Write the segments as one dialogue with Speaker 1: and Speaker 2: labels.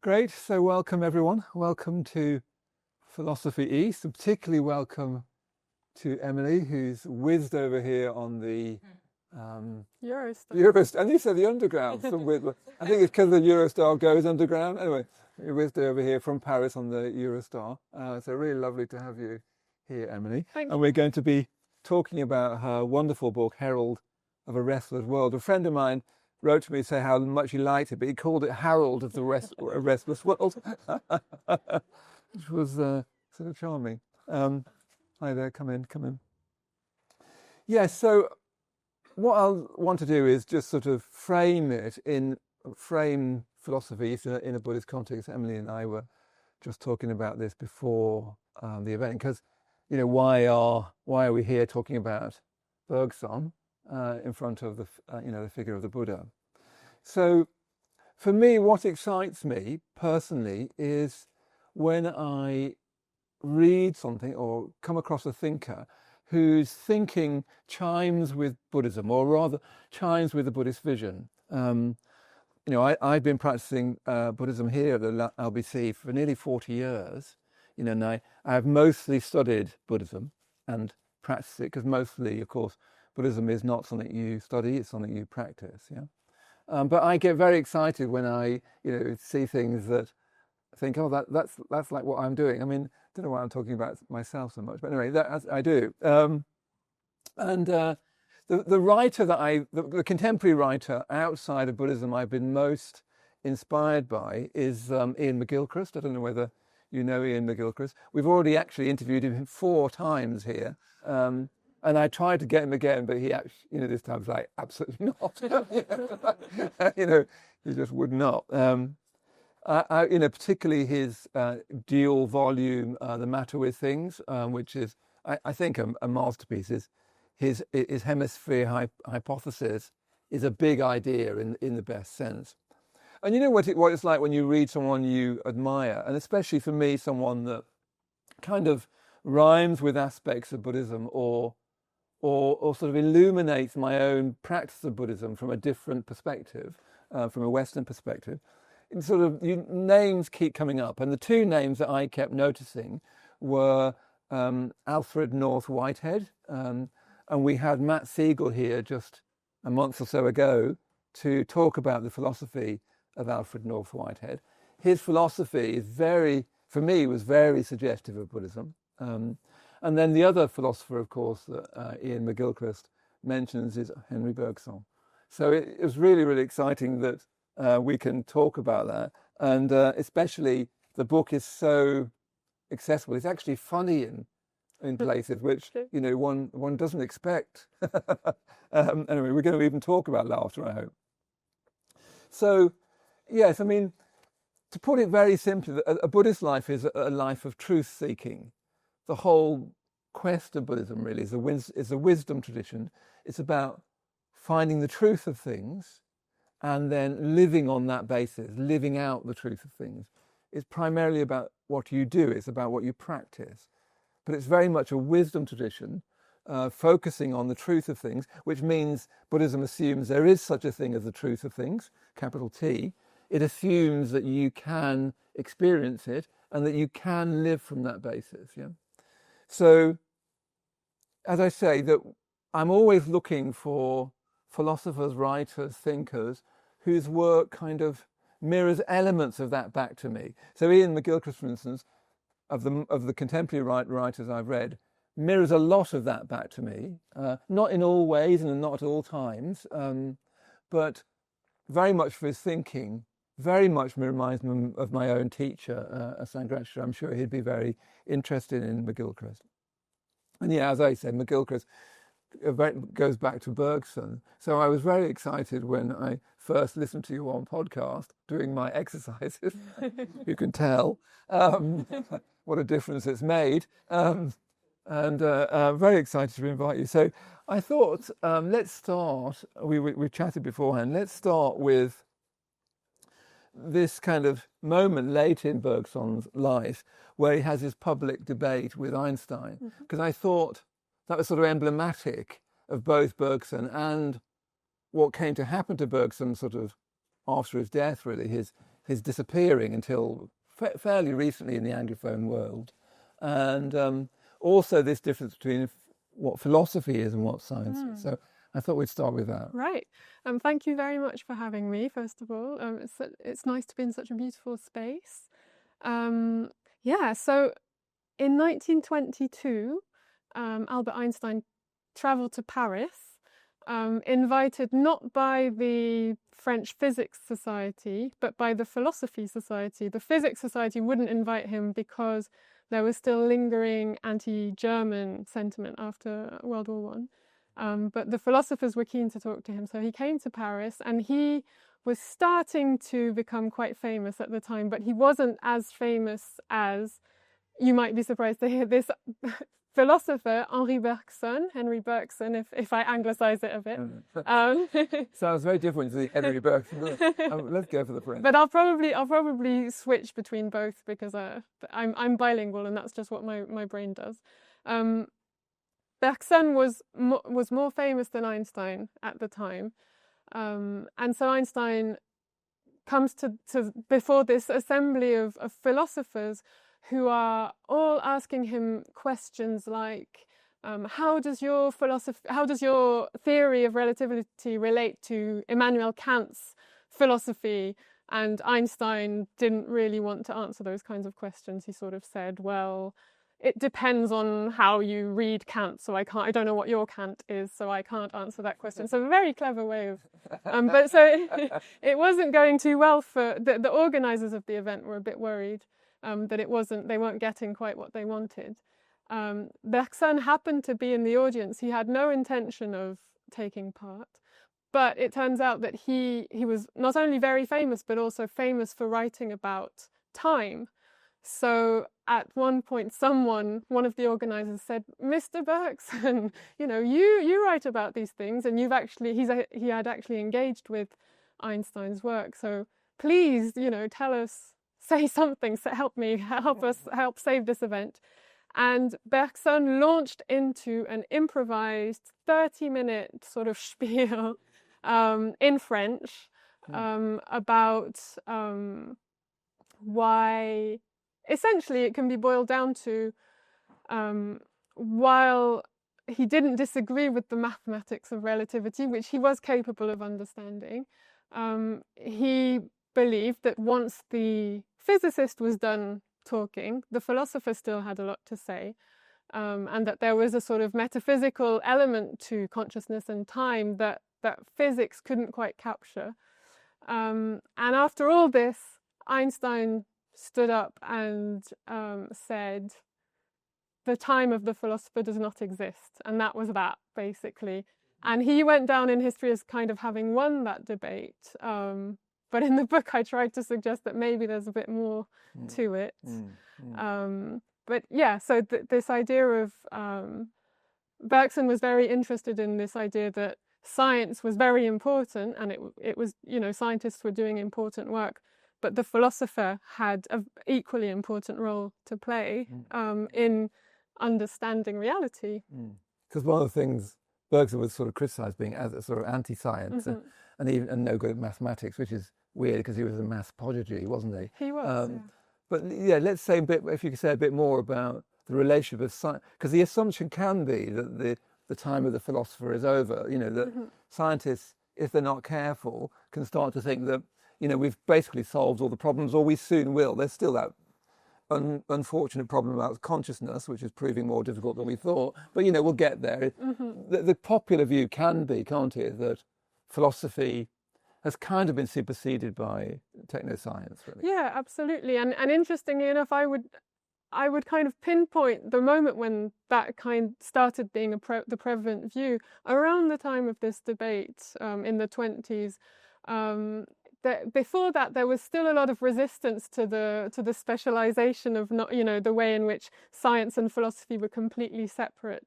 Speaker 1: Great. So welcome, everyone. Welcome to Philosophy East, and particularly welcome to Emily, who's whizzed over here on the Eurostar. And you said the Underground. Some weird, I think it's because the Eurostar goes underground. Anyway, you whizzed over here from Paris on the Eurostar. So really lovely to have you here, Emily.
Speaker 2: Thank
Speaker 1: And we're going to be talking about her wonderful book, Herald of a Restless World. A friend of mine wrote to me to say how much he liked it, but he called it Harold of the Restless World, which was sort of charming. Hi there, come in. Yes, so what I'll want to do is just sort of frame philosophy in a Buddhist context. Emily and I were just talking about this before the event, because, why are we here talking about Bergson in front of the figure of the Buddha? So for me, what excites me personally is when I read something or come across a thinker whose thinking chimes with Buddhism, or rather chimes with the Buddhist vision. I've been practicing Buddhism here at the LBC for nearly 40 years, and I have mostly studied Buddhism and practiced it, because mostly, of course, Buddhism is not something you study, it's something you practice, yeah. But I get very excited when I, see things that I think, oh, that's like what I'm doing. I mean, I don't know why I'm talking about myself so much, but anyway, I do. The writer the contemporary writer outside of Buddhism I've been most inspired by is Ian McGilchrist. I don't know whether you know Ian McGilchrist. We've already actually interviewed him 4 times here. And I tried to get him again, but he actually, this time was like, absolutely not. He just would not. Particularly his dual volume, The Matter with Things, which is, I think, a masterpiece. His hemisphere hypothesis is a big idea in the best sense. And you know what it's like when you read someone you admire, and especially for me, someone that kind of rhymes with aspects of Buddhism or sort of illuminates my own practice of Buddhism from a different perspective, from a Western perspective. And sort of names keep coming up, and the 2 names that I kept noticing were Alfred North Whitehead, and we had Matt Siegel here just a month or so ago to talk about the philosophy of Alfred North Whitehead. His philosophy is for me, was very suggestive of Buddhism. And then the other philosopher, of course, that Ian McGilchrist mentions is Henry Bergson. So it was really, really exciting that we can talk about that. And especially the book is so accessible. It's actually funny in places which, one doesn't expect. Anyway, we're going to even talk about laughter, I hope. So, yes, I mean, to put it very simply, a Buddhist life is a life of truth-seeking. The whole quest of Buddhism really is a wisdom tradition. It's about finding the truth of things and then living on that basis, living out the truth of things. It's primarily about what you do. It's about what you practice. But it's very much a wisdom tradition, focusing on the truth of things, which means Buddhism assumes there is such a thing as the truth of things, capital T. It assumes that you can experience it and that you can live from that basis, yeah? So, as I say, that I'm always looking for philosophers, writers, thinkers whose work kind of mirrors elements of that back to me. So Ian McGilchrist, for instance, of the contemporary writers I've read, mirrors a lot of that back to me. Not in all ways and not at all times, but very much for his thinking. Very much reminds me of my own teacher, Sangharakshita. I'm sure he'd be very interested in McGilchrist. And yeah, as I said, McGilchrist goes back to Bergson. So I was very excited when I first listened to you on podcast doing my exercises. You can tell what a difference it's made. And very excited to invite you. So I thought, let's start, we chatted beforehand, let's start with this kind of moment late in Bergson's life where he has his public debate with Einstein, because I thought that was sort of emblematic of both Bergson and what came to happen to Bergson sort of after his death, really, his his disappearing until fairly recently in the Anglophone world, and also this difference between what philosophy is and what science is. So I thought we'd start with that.
Speaker 2: Right. Thank you very much for having me, first of all. It's nice to be in such a beautiful space. So in 1922, Albert Einstein traveled to Paris, invited not by the French Physics Society, but by the Philosophy Society. The Physics Society wouldn't invite him because there was still lingering anti-German sentiment after World War I. But the philosophers were keen to talk to him, so he came to Paris, and he was starting to become quite famous at the time, but he wasn't as famous as, you might be surprised to hear this, philosopher Henri Bergson, if I anglicize it a bit.
Speaker 1: Sounds very different to the Henry Bergson. Let's go for the French.
Speaker 2: But I'll probably switch between both because I'm bilingual, and that's just what my brain does. Bergson was more famous than Einstein at the time, and so Einstein comes to before this assembly of philosophers who are all asking him questions like, how does your theory of relativity relate to Immanuel Kant's philosophy? And Einstein didn't really want to answer those kinds of questions. He sort of said, well, it depends on how you read Kant, so I don't know what your Kant is, so I can't answer that question. So a very clever way of, but so it wasn't going too well for the organizers of the event were a bit worried that they weren't getting quite what they wanted. Bergson happened to be in the audience. He had no intention of taking part, but it turns out that he was not only very famous, but also famous for writing about time. So at one point, one of the organizers said, "Mr. Bergson, you write about these things, and he had actually engaged with Einstein's work. So please, tell us, say something, help save this event." And Bergson launched into an improvised 30-minute sort of spiel in French about why. Essentially, it can be boiled down to, while he didn't disagree with the mathematics of relativity, which he was capable of understanding, he believed that once the physicist was done talking, the philosopher still had a lot to say, and that there was a sort of metaphysical element to consciousness and time that physics couldn't quite capture. And after all this, Einstein stood up and said, "The time of the philosopher does not exist," and that was that, basically. And he went down in history as kind of having won that debate. But in the book, I tried to suggest that maybe there's a bit more to it. But yeah, so this idea of Bergson was very interested in this idea that science was very important, and it was, scientists were doing important work, but the philosopher had an equally important role to play in understanding reality.
Speaker 1: Because one of the things Bergson was sort of criticised being as a sort of anti-science and no good at mathematics, which is weird because he was a maths prodigy, wasn't he?
Speaker 2: He was. Yeah.
Speaker 1: But yeah, let's say if you could say a bit more about the relationship of science, because the assumption can be that the time of the philosopher is over. That scientists, if they're not careful, can start to think that we've basically solved all the problems, or we soon will. There's still that unfortunate problem about consciousness, which is proving more difficult than we thought. But, we'll get there. The popular view can be, can't it, that philosophy has kind of been superseded by technoscience, really.
Speaker 2: Yeah, absolutely. And interestingly enough, I would kind of pinpoint the moment when that kind started being the prevalent view around the time of this debate in the 1920s. Before that, there was still a lot of resistance to the specialization of the way in which science and philosophy were completely separate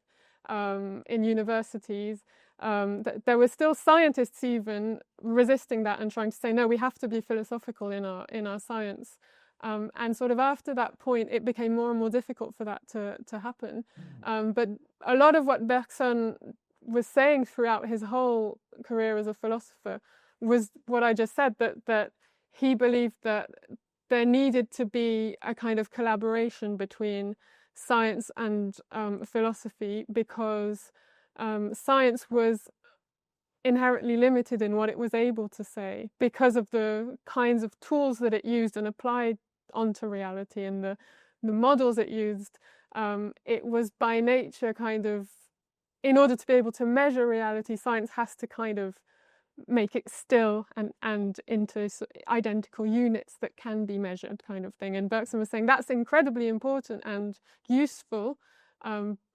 Speaker 2: in universities. There were still scientists even resisting that and trying to say, no, we have to be philosophical in our science. And sort of after that point, it became more and more difficult for that to happen. But a lot of what Bergson was saying throughout his whole career as a philosopher was what I just said, that he believed that there needed to be a kind of collaboration between science and philosophy, because science was inherently limited in what it was able to say because of the kinds of tools that it used and applied onto reality, and the models it used. It was by nature kind of, in order to be able to measure reality, science has to kind of make it still and into identical units that can be measured, kind of thing. And Bergson was saying that's incredibly important and useful,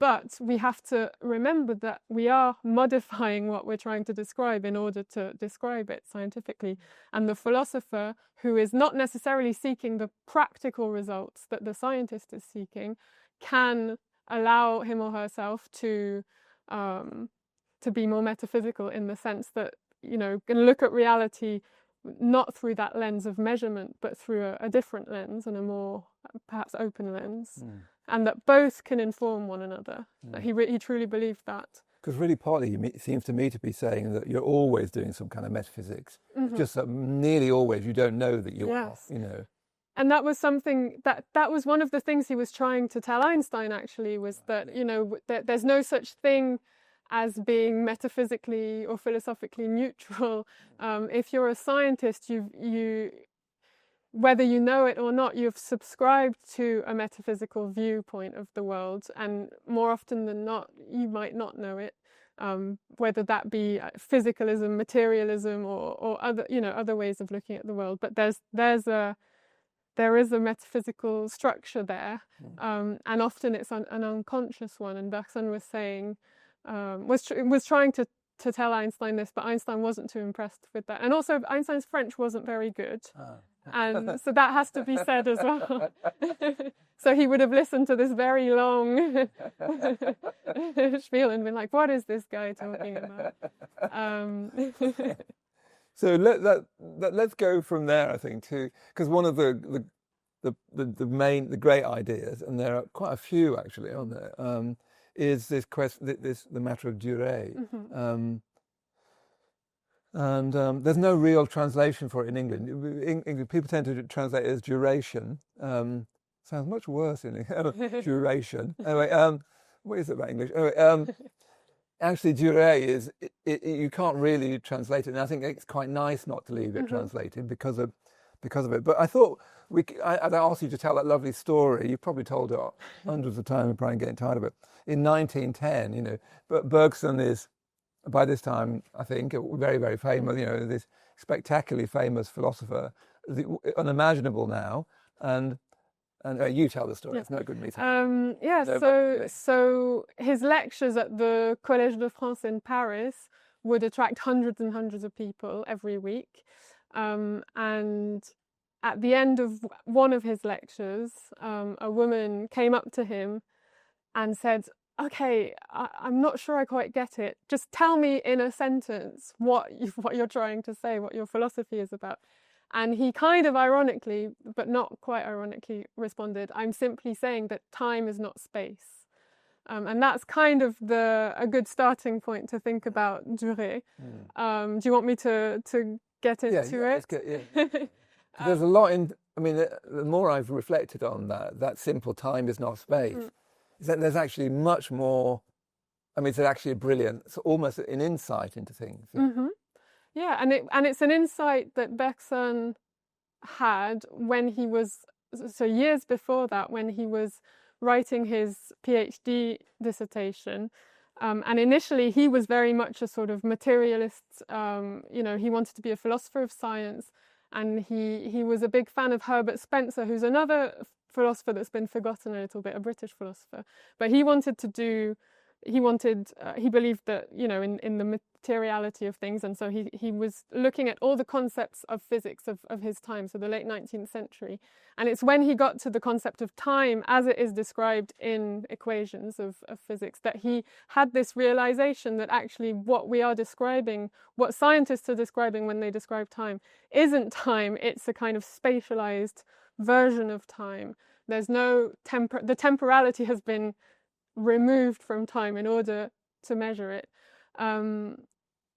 Speaker 2: but we have to remember that we are modifying what we're trying to describe in order to describe it scientifically. And the philosopher, who is not necessarily seeking the practical results that the scientist is seeking, can allow him or herself to be more metaphysical, in the sense that, you know, can look at reality not through that lens of measurement, but through a different lens and a more perhaps open lens, and that both can inform one another. He truly believed that.
Speaker 1: Because really, partly, it seems to me to be saying that you're always doing some kind of metaphysics. Just that nearly always you don't know that you are. You know.
Speaker 2: And that was something that was one of the things he was trying to tell Einstein, actually, was that, you know, there's no such thing as being metaphysically or philosophically neutral. If you're a scientist, you whether you know it or not, you've subscribed to a metaphysical viewpoint of the world, and more often than not, you might not know it. Whether that be physicalism, materialism, or other, you know, other ways of looking at the world. But there is a metaphysical structure there, and often it's an unconscious one. And Bergson was saying, was trying to tell Einstein this, but Einstein wasn't too impressed with that. And also, Einstein's French wasn't very good, and so that has to be said as well. So he would have listened to this very long spiel and been like, "What is this guy talking about?"
Speaker 1: So let's go from there, I think, to, because one of the great ideas, and there are quite a few actually on there, is this question, the matter of durée. And there's no real translation for it in England. English people tend to translate it as duration. Sounds much worse in English. Duration. Anyway, what is it about English? Anyway, actually, durée is you can't really translate it, and I think it's quite nice not to leave it translated because of it. But I thought I'd ask you to tell that lovely story. You've probably told it hundreds of times and probably getting tired of it. In 1910, you know, but Bergson is, by this time, I think, very, very famous, you know, this spectacularly famous philosopher, unimaginable now. And you tell the story. It's no good me telling.
Speaker 2: So his lectures at the Collège de France in Paris would attract hundreds and hundreds of people every week. And at the end of one of his lectures, a woman came up to him and said, "Okay, I'm not sure I quite get it. Just tell me in a sentence what you're trying to say, what your philosophy is about." And he kind of ironically, but not quite ironically, responded, "I'm simply saying that time is not space." And that's kind of a good starting point to think about durée. Do you want me to get into it?
Speaker 1: Let's get, There's a lot in. I mean, the more I've reflected on that simple time is not space, is that there's actually much more. I mean, it's actually a brilliant, it's almost an insight into things.
Speaker 2: Yeah, and it's an insight that Bergson had when he was, so years before that, when he was writing his PhD dissertation. And initially he was very much a sort of materialist, you know, he wanted to be a philosopher of science, and he was a big fan of Herbert Spencer, who's another philosopher that's been forgotten a little bit, a British philosopher. But he believed that, you know, in the materiality of things, and so he was looking at all the concepts of physics of his time, so the late 19th century. And it's when he got to the concept of time as it is described in equations of physics, that he had this realization that actually what we are describing, what scientists are describing when they describe time, isn't time, it's a kind of spatialized version of time. There's no the temporality has been removed from time in order to measure it.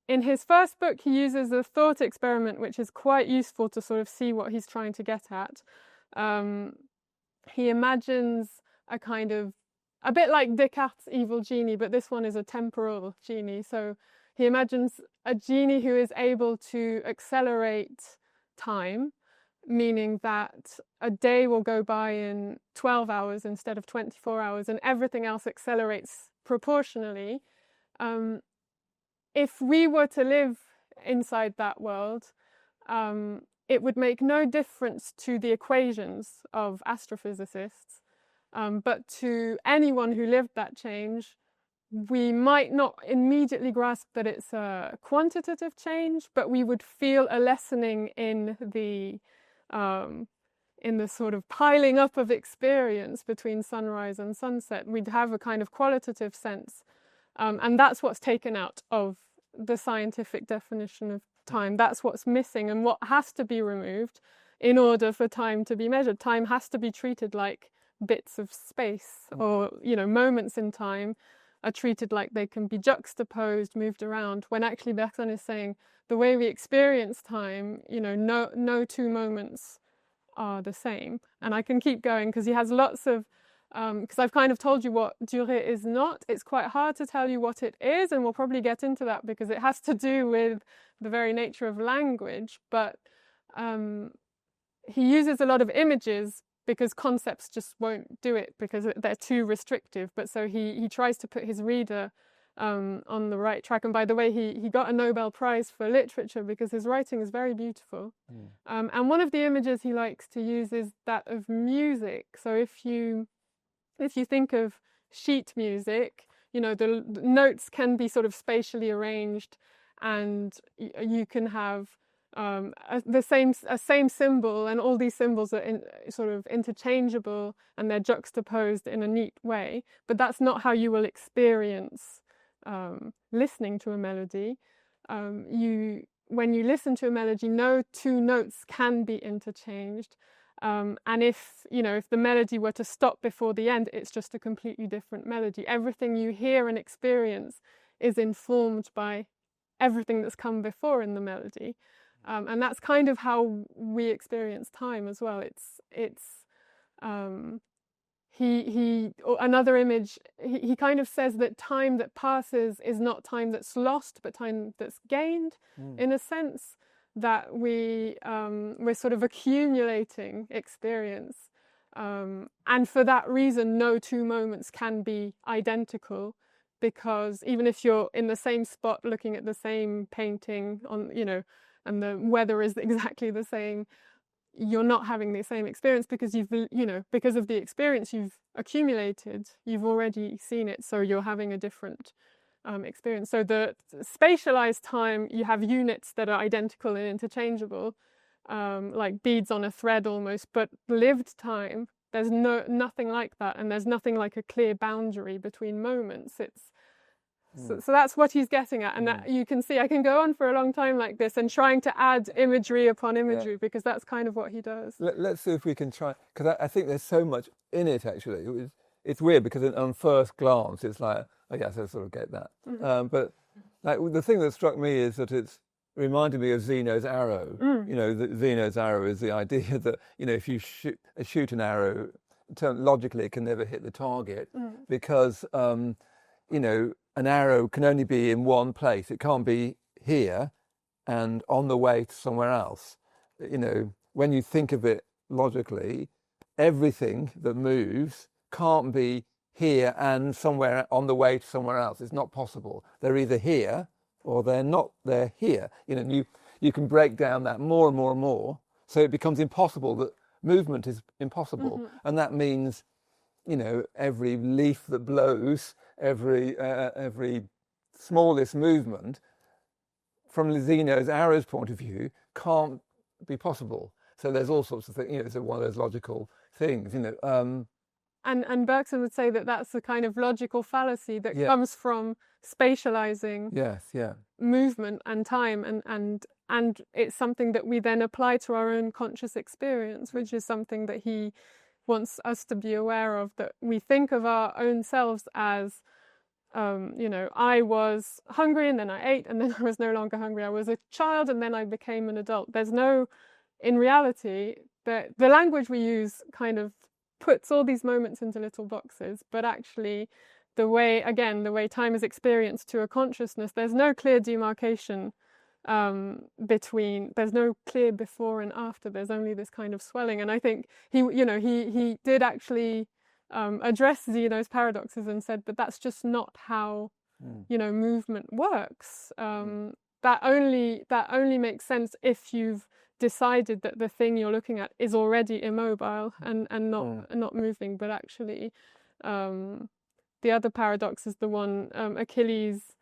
Speaker 2: in his first book, he uses a thought experiment, which is quite useful to sort of see what he's trying to get at. He imagines a kind of, a bit like Descartes' evil genie, but this one is a temporal genie. So he imagines a genie who is able to accelerate time, meaning that a day will go by in 12 hours instead of 24 hours, and everything else accelerates proportionally. If we were to live inside that world, it would make no difference to the equations of astrophysicists, but to anyone who lived that change, we might not immediately grasp that it's a quantitative change, but we would feel a lessening in the sort of piling up of experience between sunrise and sunset. We'd have a kind of qualitative sense. And that's what's taken out of the scientific definition of time. That's what's missing, and what has to be removed in order for time to be measured. Time has to be treated like bits of space, or, moments in time are treated like they can be juxtaposed, moved around, when actually Bergson is saying the way we experience time, no two moments are the same. And I can keep going because he has lots of, because I've kind of told you what durée is not. It's quite hard to tell you what it is, and we'll probably get into that because it has to do with the very nature of language. But he uses a lot of images because concepts just won't do it because they're too restrictive. But so he tries to put his reader on the right track. And by the way, he got a Nobel Prize for literature because his writing is very beautiful. And one of the images he likes to use is that of music. So if you think of sheet music, the notes can be sort of spatially arranged, and you can have a same symbol, and all these symbols are sort of interchangeable, and they're juxtaposed in a neat way. But that's not how you will experience listening to a melody. When you listen to a melody, no two notes can be interchanged. And if the melody were to stop before the end, it's just a completely different melody. Everything you hear and experience is informed by everything that's come before in the melody. And that's kind of how we experience time as well. Another image, he kind of says that time that passes is not time that's lost, but time that's gained, in a sense. That we're sort of accumulating experience, and for that reason no two moments can be identical, because even if you're in the same spot looking at the same painting and the weather is exactly the same, you're not having the same experience because because of the experience you've accumulated, you've already seen it, so you're having a different experience. So the spatialized time, you have units that are identical and interchangeable, like beads on a thread almost, but lived time, there's nothing like that, and there's nothing like a clear boundary between moments. So that's what he's getting at, and that you can see I can go on for a long time like this and trying to add imagery upon imagery, because that's kind of what he does.
Speaker 1: Let's see if we can try, because I think there's so much in it actually. It's weird because on first glance it's like, oh yes, I sort of get that. But like the thing that struck me is that it's reminded me of Zeno's arrow. Zeno's arrow is the idea that if you shoot an arrow, logically it can never hit the target because an arrow can only be in one place. It can't be here and on the way to somewhere else. When you think of it logically, everything that moves can't be here and somewhere on the way to somewhere else. It's not possible. They're either here or they're not. They're here. You can break down that more and more and more, so it becomes impossible. That movement is impossible, and that means every leaf that blows, every smallest movement, from Zeno's arrow's point of view, can't be possible. So there's all sorts of things. It's one of those logical things.
Speaker 2: And Bergson would say that that's a kind of logical fallacy that comes from spatializing movement and time, and it's something that we then apply to our own conscious experience, which is something that he wants us to be aware of, that we think of our own selves as I was hungry and then I ate and then I was no longer hungry. I was a child and then I became an adult. There's no, in reality, the language we use kind of puts all these moments into little boxes, but actually the way time is experienced to a consciousness, there's no clear demarcation there's no clear before and after. There's only this kind of swelling. And I think he did actually address Zeno's paradoxes and said, but that's just not how movement works. That only makes sense if you've decided that the thing you're looking at is already immobile and not moving. But actually, the other paradox is the one Achilles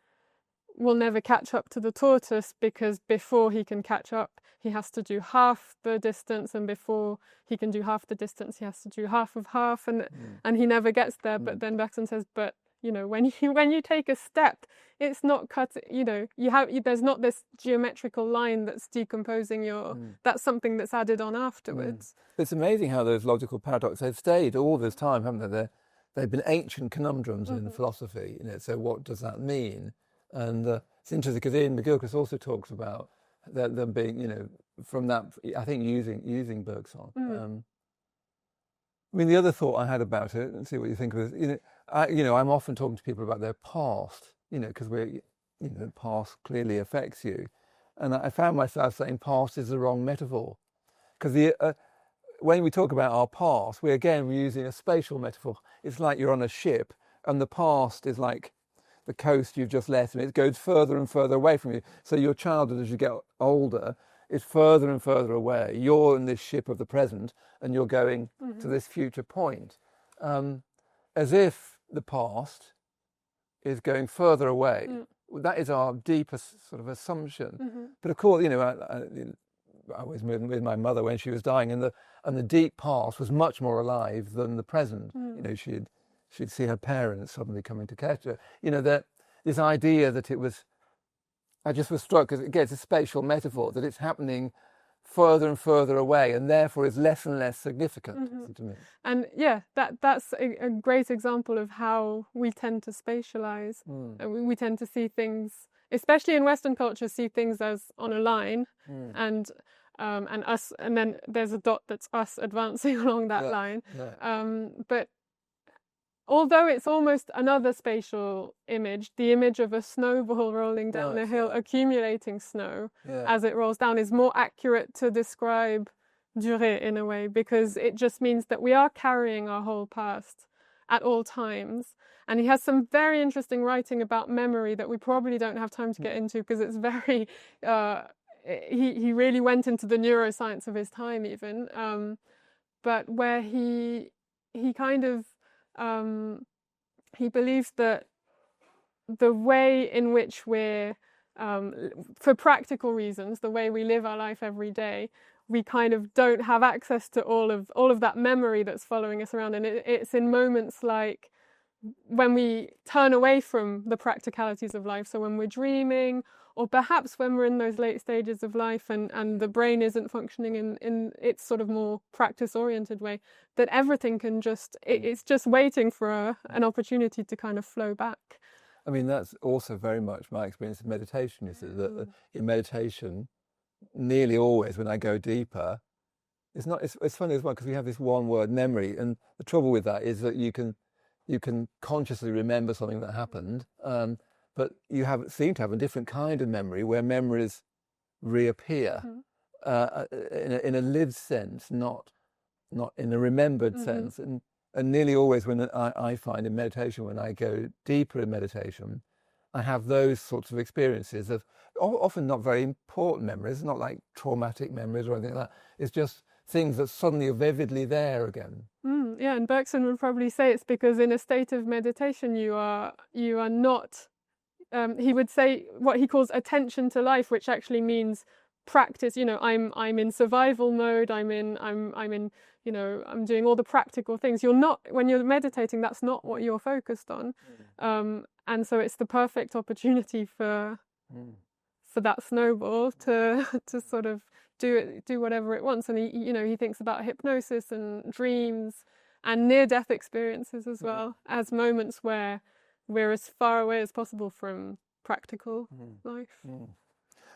Speaker 2: will never catch up to the tortoise, because before he can catch up, he has to do half the distance, and before he can do half the distance, he has to do half of half, and he never gets there. But then Bergson says, but when you take a step, it's not cut. There's not this geometrical line that's decomposing that's something that's added on afterwards.
Speaker 1: It's amazing how those logical paradoxes have stayed all this time, haven't they? They've been ancient conundrums in philosophy. So what does that mean? And it's interesting because Ian McGilchrist also talks about them being, from that, I think, using Bergson. I mean, the other thought I had about it, and see what you think of it, I'm often talking to people about their past, because past clearly affects you. And I found myself saying past is the wrong metaphor. Because when we talk about our past, we're using a spatial metaphor. It's like you're on a ship, and the past is like the coast you've just left, and it goes further and further away from you. So your childhood, as you get older, is further and further away. You're in this ship of the present, and you're going to this future point, as if the past is going further away. That is our deepest sort of assumption. But of course, I was with my mother when she was dying, and the deep past was much more alive than the present. She'd see her parents suddenly coming to catch her. That this idea that it was, I just was struck, because again, it's a spatial metaphor, that it's happening further and further away, and therefore is less and less significant to me.
Speaker 2: And that's a great example of how we tend to spatialize. We tend to see things, especially in Western culture, see things as on a line, and us, and then there's a dot that's us advancing along that line. But although it's almost another spatial image, the image of a snowball rolling down a hill, accumulating snow as it rolls down, is more accurate to describe durée in a way, because it just means that we are carrying our whole past at all times. And he has some very interesting writing about memory that we probably don't have time to get into, because it's very... he really went into the neuroscience of his time even, but where he kind of... he believes that the way in which we're, for practical reasons, the way we live our life every day, we kind of don't have access to all of that memory that's following us around. And it's in moments like when we turn away from the practicalities of life. So when we're dreaming, or perhaps when we're in those late stages of life and the brain isn't functioning in its sort of more practice-oriented way, that everything can it's just waiting for an opportunity to kind of flow back.
Speaker 1: I mean, that's also very much my experience of meditation, is that in meditation, nearly always when I go deeper, it's funny as well, because we have this one word, memory, and the trouble with that is that you can consciously remember something that happened, but you seem to have a different kind of memory, where memories reappear in a lived sense, not in a remembered sense. And nearly always when I find in meditation, when I go deeper in meditation, I have those sorts of experiences of often not very important memories, not like traumatic memories or anything like that. It's just things that suddenly are vividly there again.
Speaker 2: Yeah, and Bergson would probably say it's because in a state of meditation you are not... he would say what he calls attention to life, which actually means practice. I'm in survival mode. I'm doing all the practical things. You're not, when you're meditating, that's not what you're focused on. And so it's the perfect opportunity for that snowball to sort of do whatever it wants. And he thinks about hypnosis and dreams and near-death experiences as well as moments where we're as far away as possible from practical life.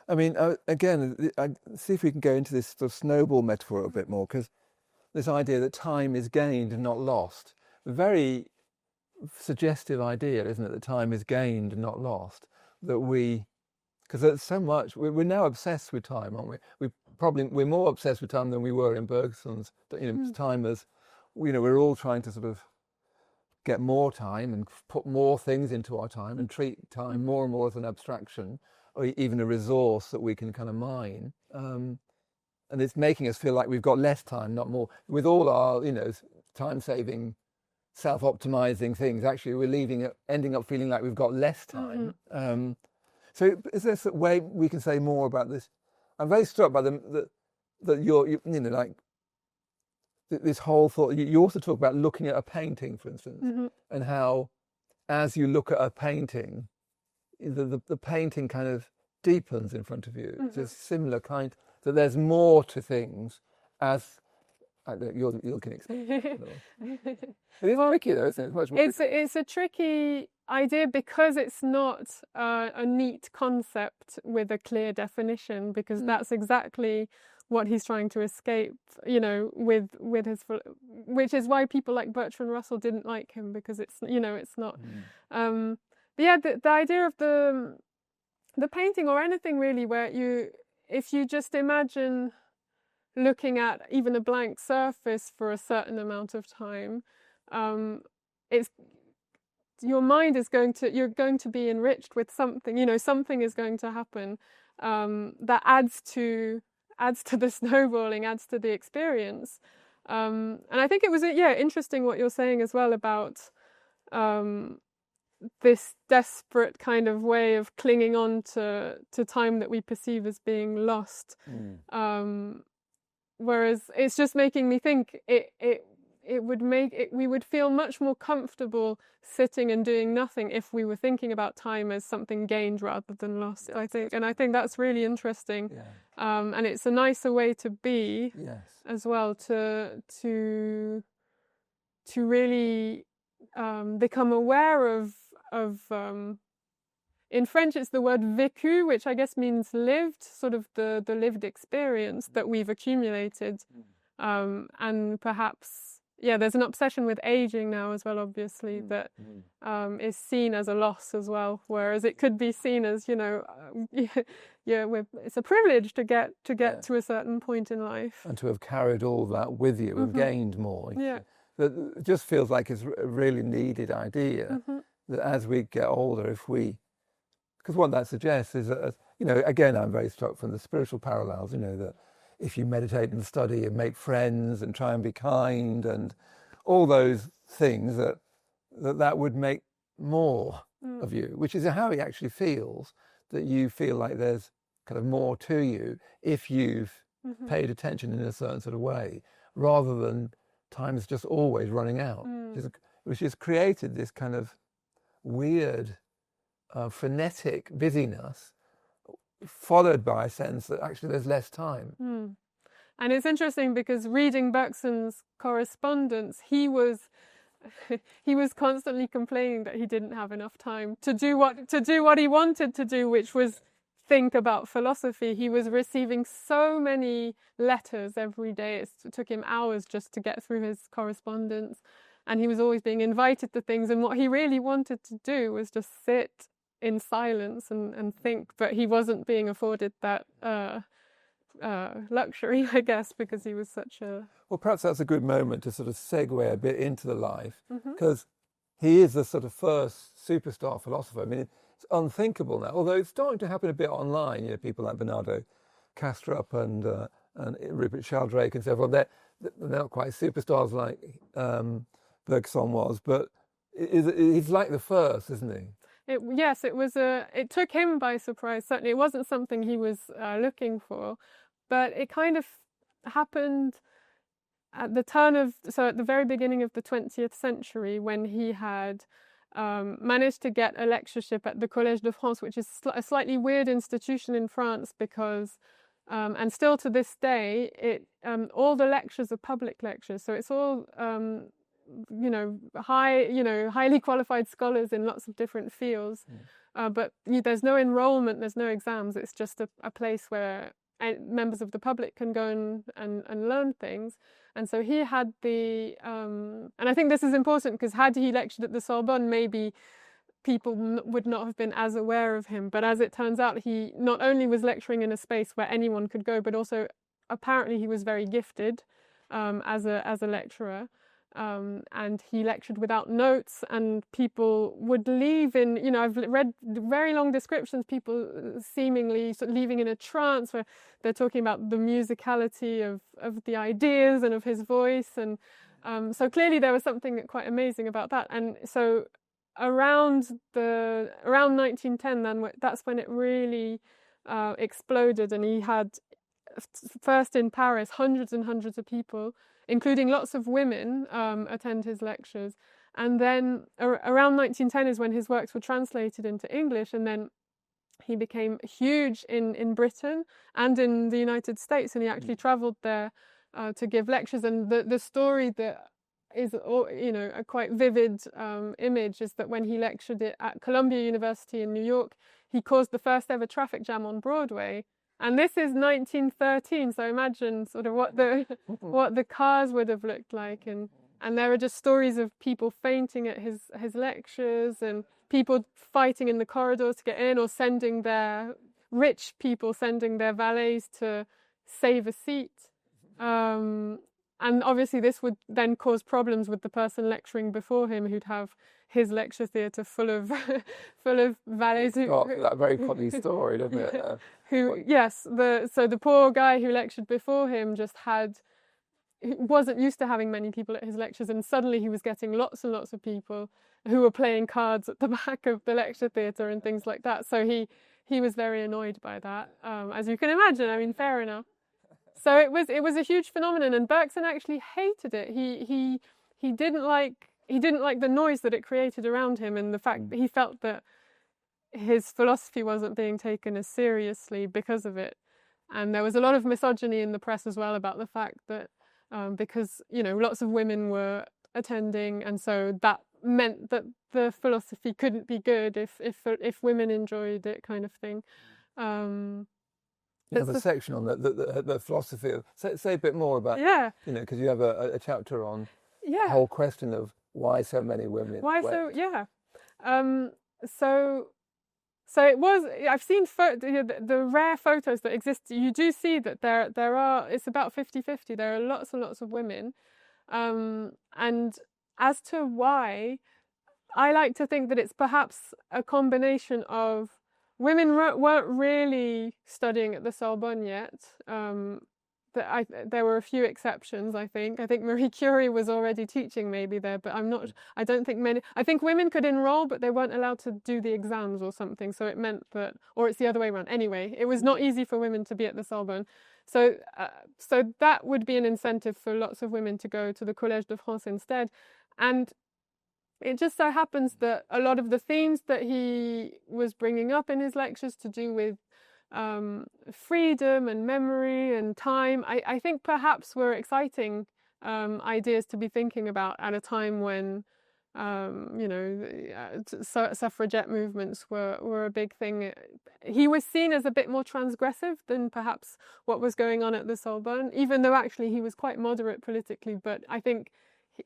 Speaker 1: I mean, again, see if we can go into this sort of snowball metaphor a bit more, because this idea that time is gained and not lost, a very suggestive idea, isn't it? That time is gained and not lost. That because there's so much, we're now obsessed with time, aren't we? We're more obsessed with time than we were in Bergson's, time as, we're all trying to sort of get more time and put more things into our time and treat time more and more as an abstraction, or even a resource that we can kind of mine. And it's making us feel like we've got less time, not more. With all our, time-saving, self-optimizing things, actually we're ending up feeling like we've got less time. So is there a way we can say more about this? I'm very struck by that you're like this whole thought. You also talk about looking at a painting, for instance, and how as you look at a painting, the painting kind of deepens in front of you. It's a similar kind, that there's more to things as you can explain. It's tricky though, isn't it? It's much more
Speaker 2: it's a tricky idea because it's not a neat concept with a clear definition, because that's exactly what he's trying to escape, with his, which is why people like Bertrand Russell didn't like him, because it's not. But yeah, the idea of the painting or anything really, where if you just imagine looking at even a blank surface for a certain amount of time, your mind is you're going to be enriched with something. Something is going to happen that adds to the snowballing, adds to the experience. And I think it was interesting what you're saying as well about this desperate kind of way of clinging on to time that we perceive as being lost. Whereas it's just making me think we would feel much more comfortable sitting and doing nothing if we were thinking about time as something gained rather than lost. I think that's really interesting. And it's a nicer way to be as well, to really become aware of in French it's the word vécu, which I guess means lived, sort of the lived experience that we've accumulated. And perhaps, there's an obsession with aging now as well, obviously, that is seen as a loss as well, whereas it could be seen as, it's a privilege to get to a certain point in life.
Speaker 1: And to have carried all that with you and gained more. It just feels like it's a really needed idea, that as we get older, because what that suggests is that, again, I'm very struck from the spiritual parallels, that if you meditate and study and make friends and try and be kind and all those things, that would make more of you, which is how he actually feels, that you feel like there's kind of more to you if you've paid attention in a certain sort of way, rather than time's just always running out, which has created this kind of weird frenetic busyness, followed by a sense that actually there's less time.
Speaker 2: And it's interesting because reading Bergson's correspondence, he was constantly complaining that he didn't have enough time to do what he wanted to do, which was think about philosophy. He was receiving so many letters every day. It took him hours just to get through his correspondence, and he was always being invited to things, and what he really wanted to do was just sit in silence and think, but he wasn't being afforded that luxury, I guess, because he was such a...
Speaker 1: Well, perhaps that's a good moment to sort of segue a bit into the life, because he is the sort of first superstar philosopher. I mean, it's unthinkable now, although it's starting to happen a bit online. People like Bernardo Kastrup and Rupert Sheldrake and so forth. They're not quite superstars like Bergson was, but he's like the first, isn't he?
Speaker 2: Yes, it took him by surprise. Certainly, it wasn't something he was looking for, but it kind of happened at the very beginning of the 20th century, when he had managed to get a lectureship at the Collège de France, which is a slightly weird institution in France, because and still to this day, all the lectures are public lectures, so it's all highly qualified scholars in lots of different fields. But there's no enrollment, there's no exams. It's just a place where members of the public can go and learn things. And so he had and I think this is important because had he lectured at the Sorbonne, maybe people would not have been as aware of him. But as it turns out, he not only was lecturing in a space where anyone could go, but also apparently he was very gifted as a lecturer. And he lectured without notes, and people would leave in, I've read very long descriptions, people seemingly sort of leaving in a trance where they're talking about the musicality of the ideas and of his voice. And so clearly there was something quite amazing about that. And so around 1910, then that's when it really exploded, and he had first in Paris hundreds and hundreds of people, including lots of women, attend his lectures. And then around 1910 is when his works were translated into English, and then he became huge in Britain and in the United States, and he actually travelled there to give lectures. And the story that is, a quite vivid image is that when he lectured it at Columbia University in New York, he caused the first ever traffic jam on Broadway. And this is 1913, so imagine sort of what the cars would have looked like. And there are just stories of people fainting at his lectures, and people fighting in the corridors to get in, or rich people sending their valets to save a seat. And obviously this would then cause problems with the person lecturing before him, who'd have his lecture theatre full of valets.
Speaker 1: That very funny story, doesn't it?
Speaker 2: So the poor guy who lectured before him wasn't used to having many people at his lectures, and suddenly he was getting lots and lots of people who were playing cards at the back of the lecture theatre and things like that. So he was very annoyed by that, as you can imagine. I mean, fair enough. So it was a huge phenomenon, and Bergson actually hated it. He didn't like the noise that it created around him, and the fact that he felt that his philosophy wasn't being taken as seriously because of it. And there was a lot of misogyny in the press as well about the fact that because lots of women were attending, and so that meant that the philosophy couldn't be good if women enjoyed it, kind of thing.
Speaker 1: You have a section on the philosophy of, say a bit more about, because you have a chapter on the whole question of why so many women.
Speaker 2: So it was. I've seen the rare photos that exist. You do see that there are. It's about 50-50. There are lots and lots of women, and as to why, I like to think that it's perhaps a combination of women weren't really studying at the Sorbonne yet. There were a few exceptions, I think. I think Marie Curie was already teaching maybe there, but I don't think many. I think women could enroll, but they weren't allowed to do the exams or something. So it meant that, or it's the other way around. Anyway, it was not easy for women to be at the Sorbonne. So that would be an incentive for lots of women to go to the Collège de France instead. And it just so happens that a lot of the themes that he was bringing up in his lectures to do with freedom and memory and time, I think perhaps were exciting ideas to be thinking about at a time when suffragette movements were a big thing. He was seen as a bit more transgressive than perhaps what was going on at the Sorbonne, even though actually he was quite moderate politically, but I think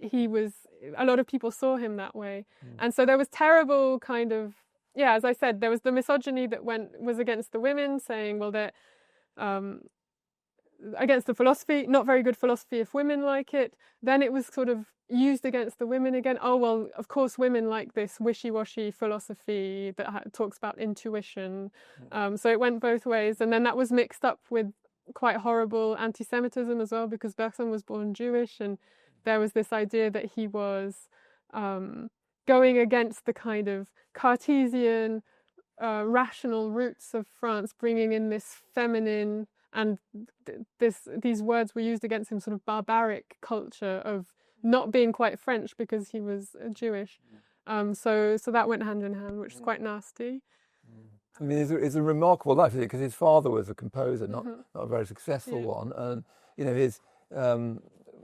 Speaker 2: a lot of people saw him that way. And so there was terrible kind of, as I said, there was the misogyny that was against the women, saying, well, they're against the philosophy, not very good philosophy if women like it. Then it was sort of used against the women again. Oh, well, of course women like this wishy-washy philosophy that talks about intuition. So it went both ways. And then that was mixed up with quite horrible anti-Semitism as well, because Bergson was born Jewish, and there was this idea that he was going against the kind of Cartesian, rational roots of France, bringing in this feminine, and these words were used against him, sort of barbaric culture of not being quite French because he was Jewish. So that went hand in hand, which is quite nasty.
Speaker 1: I mean, it's a remarkable life, because his father was a composer, not a very successful one, and his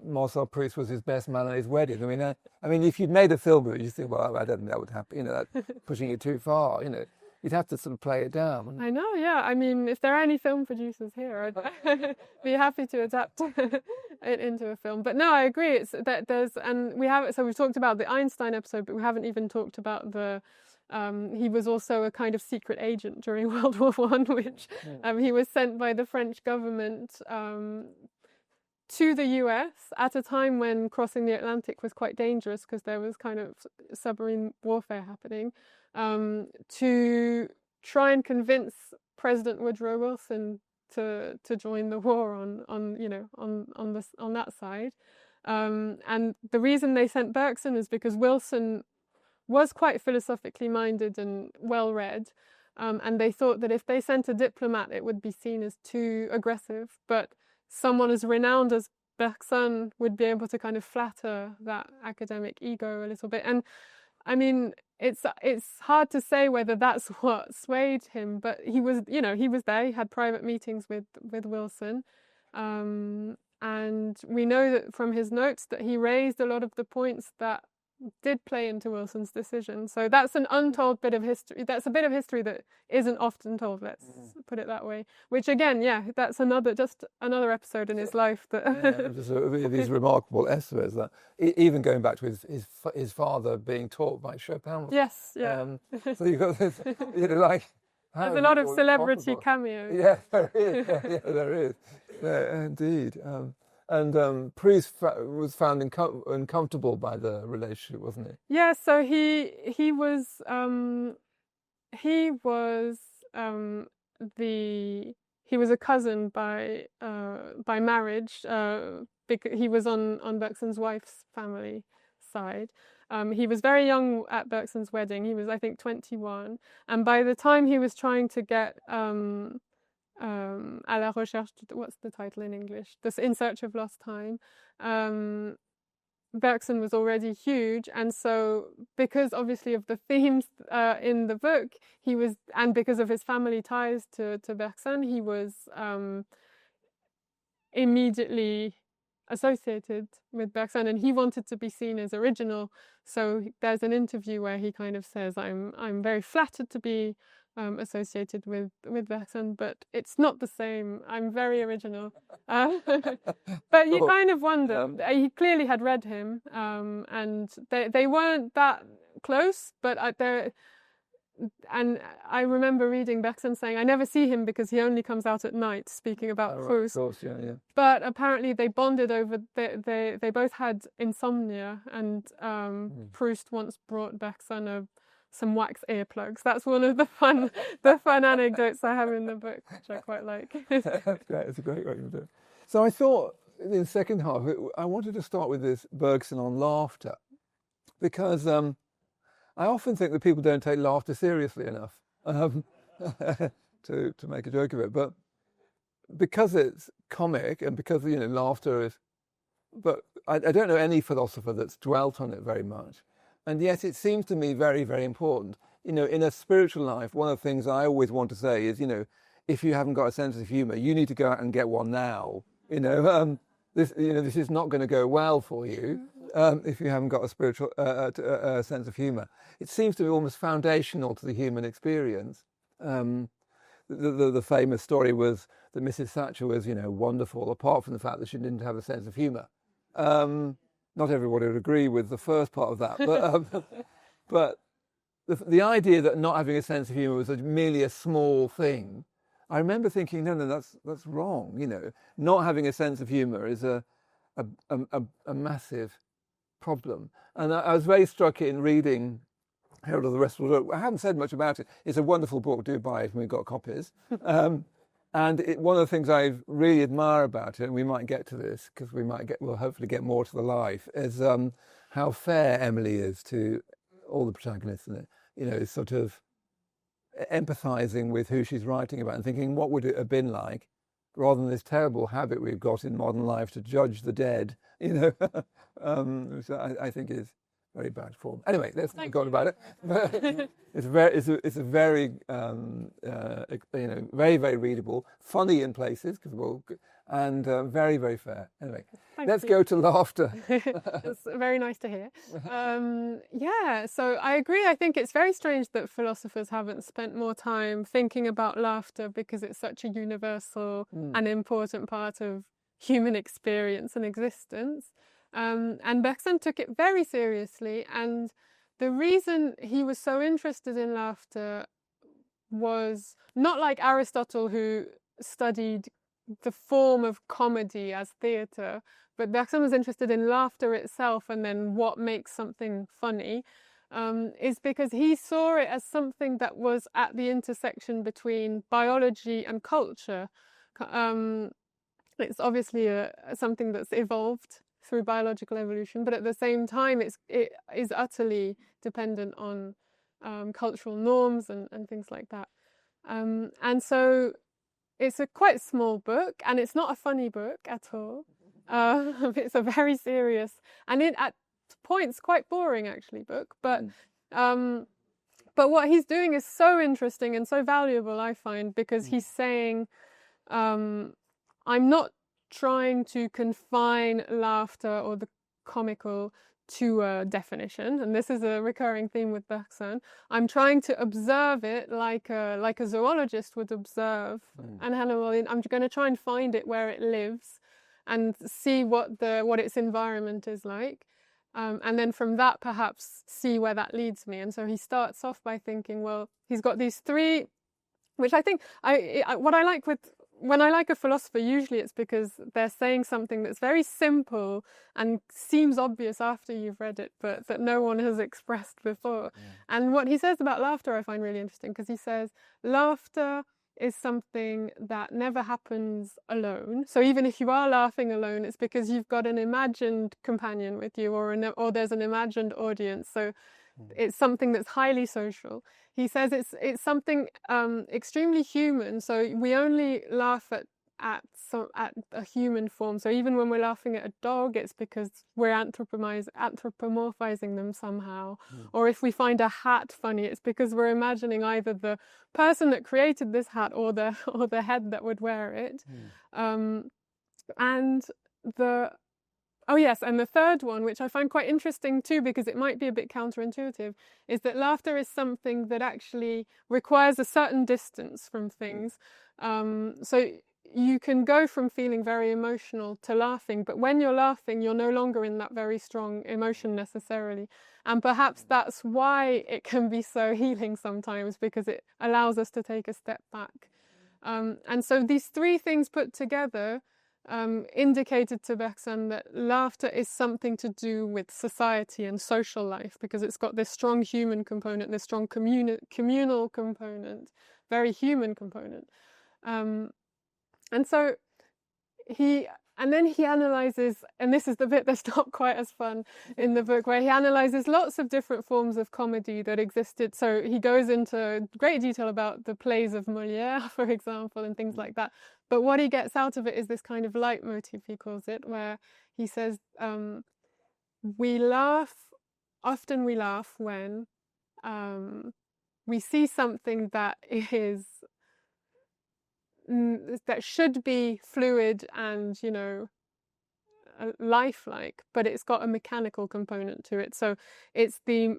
Speaker 1: Marcel Proust was his best man at his wedding. I mean, if you'd made a film of it, you'd think, well, I don't think that would happen. You know, that's pushing it too far. You know, you'd have to sort of play it down.
Speaker 2: I know, yeah. I mean, if there are any film producers here, I'd be happy to adapt it into a film. But no, I agree. It's that there's, and we have, so we've talked about the Einstein episode, but we haven't even talked about the, he was also a kind of secret agent during World War One, which he was sent by the French government to the US at a time when crossing the Atlantic was quite dangerous because there was kind of submarine warfare happening, to try and convince President Woodrow Wilson to join the war on that side. And the reason they sent Bergson is because Wilson was quite philosophically minded and well read, and they thought that if they sent a diplomat, it would be seen as too aggressive. But someone as renowned as Bergson would be able to kind of flatter that academic ego a little bit. And I mean, it's hard to say whether that's what swayed him, but he was there. He had private meetings with Wilson, and we know that from his notes that he raised a lot of the points that did play into Wilson's decision. So that's an untold bit of history. That's a bit of history that isn't often told, let's put it that way. Which again, that's another episode in his life. That
Speaker 1: these remarkable essays that even going back to his father being taught by Chopin.
Speaker 2: Yes, yeah.
Speaker 1: So you've got this, like...
Speaker 2: There's a lot of celebrity cameos.
Speaker 1: Yeah, there is. Yeah, there is. Yeah, indeed. And Proust was found uncomfortable by the relationship, wasn't he?
Speaker 2: Yeah, so he was a cousin by marriage. Because he was on Bergson's wife's family side. He was very young at Bergson's wedding. He was, I think, 21, and by the time he was trying to get à la recherche, what's the title in English? In Search of Lost Time. Bergson was already huge, and so because obviously of the themes in the book, and because of his family ties to Bergson, he was immediately associated with Bergson, and he wanted to be seen as original. So there's an interview where he kind of says, "I'm very flattered to be associated with Bergson, but it's not the same. I'm very original." But you kind of wonder. He clearly had read him, and they weren't that close. But I remember reading Bergson saying, "I never see him because he only comes out at night," speaking about Proust.
Speaker 1: Right, of course, yeah.
Speaker 2: But apparently they bonded over. They both had insomnia, and Proust once brought Bergson some wax earplugs. That's one of the fun anecdotes I have in the book, which I quite like.
Speaker 1: That's great. It's a great way to do it. So I thought in the second half, I wanted to start with this Bergson on laughter, because I often think that people don't take laughter seriously enough, to make a joke of it. But because it's comic and because laughter is, but I don't know any philosopher that's dwelt on it very much. And yet it seems to me very, very important. In a spiritual life, one of the things I always want to say is, if you haven't got a sense of humour, you need to go out and get one now. This is not going to go well for you if you haven't got a spiritual sense of humour. It seems to be almost foundational to the human experience. The famous story was that Mrs. Thatcher was, wonderful, apart from the fact that she didn't have a sense of humour. Not everybody would agree with the first part of that, but the idea that not having a sense of humour was merely a small thing, I remember thinking, no, that's wrong. Not having a sense of humour is a massive problem. And I was very struck in reading Herald of the Rest of the World. I haven't said much about it. It's a wonderful book. Do buy it when we've got copies. And one of the things I really admire about it, and we might get to this because we'll hopefully get more to the life, is how fair Emily is to all the protagonists in it. Is sort of empathizing with who she's writing about and thinking, what would it have been like, rather than this terrible habit we've got in modern life to judge the dead, which I think is very bad form. Anyway, let's not
Speaker 2: Thank
Speaker 1: go on
Speaker 2: you.
Speaker 1: about it. It's a very very, very readable, funny in places and very, very fair. Anyway, let's go to laughter.
Speaker 2: It's very nice to hear. Yeah, so I agree. I think it's very strange that philosophers haven't spent more time thinking about laughter because it's such a universal and important part of human experience and existence. And Bergson took it very seriously, and the reason he was so interested in laughter was not like Aristotle, who studied the form of comedy as theatre, but Bergson was interested in laughter itself and then what makes something funny, is because he saw it as something that was at the intersection between biology and culture. It's obviously something that's evolved through biological evolution, but at the same time it is utterly dependent on cultural norms and things like that. And so it's a quite small book, and it's not a funny book at all. It's a very serious and at points quite boring actually book, but what he's doing is so interesting and so valuable, I find, because he's saying, I'm not trying to confine laughter or the comical to a definition, and this is a recurring theme with Bergson. I'm trying to observe it like a zoologist would observe an animal. I'm going to try and find it where it lives and see what its environment is like, and then from that perhaps see where that leads me. And so he starts off by thinking, well, he's got these three, which I think what I like with when I like a philosopher, usually it's because they're saying something that's very simple and seems obvious after you've read it, but that no one has expressed before. Yeah. And what he says about laughter I find really interesting, because he says laughter is something that never happens alone. So even if you are laughing alone, it's because you've got an imagined companion with you, or there's an imagined audience. So it's something that's highly social. He says it's something extremely human. So we only laugh at a human form. So even when we're laughing at a dog, it's because we're anthropomorphizing them somehow. Or if we find a hat funny, it's because we're imagining either the person that created this hat or the head that would wear it. Oh yes, and the third one, which I find quite interesting too, because it might be a bit counterintuitive, is that laughter is something that actually requires a certain distance from things. So you can go from feeling very emotional to laughing, but when you're laughing, you're no longer in that very strong emotion necessarily. And perhaps that's why it can be so healing sometimes, because it allows us to take a step back. And so these three things put together indicated to Bergson that laughter is something to do with society and social life, because it's got this strong human component, this strong communal component, very human component. And so he analyzes, and this is the bit that's not quite as fun in the book, where he analyzes lots of different forms of comedy that existed. So he goes into great detail about the plays of Molière, for example, and things like that. But what he gets out of it is this kind of leitmotif, he calls it, where he says, often we laugh when we see something that should be fluid and, lifelike, but it's got a mechanical component to it. So it's the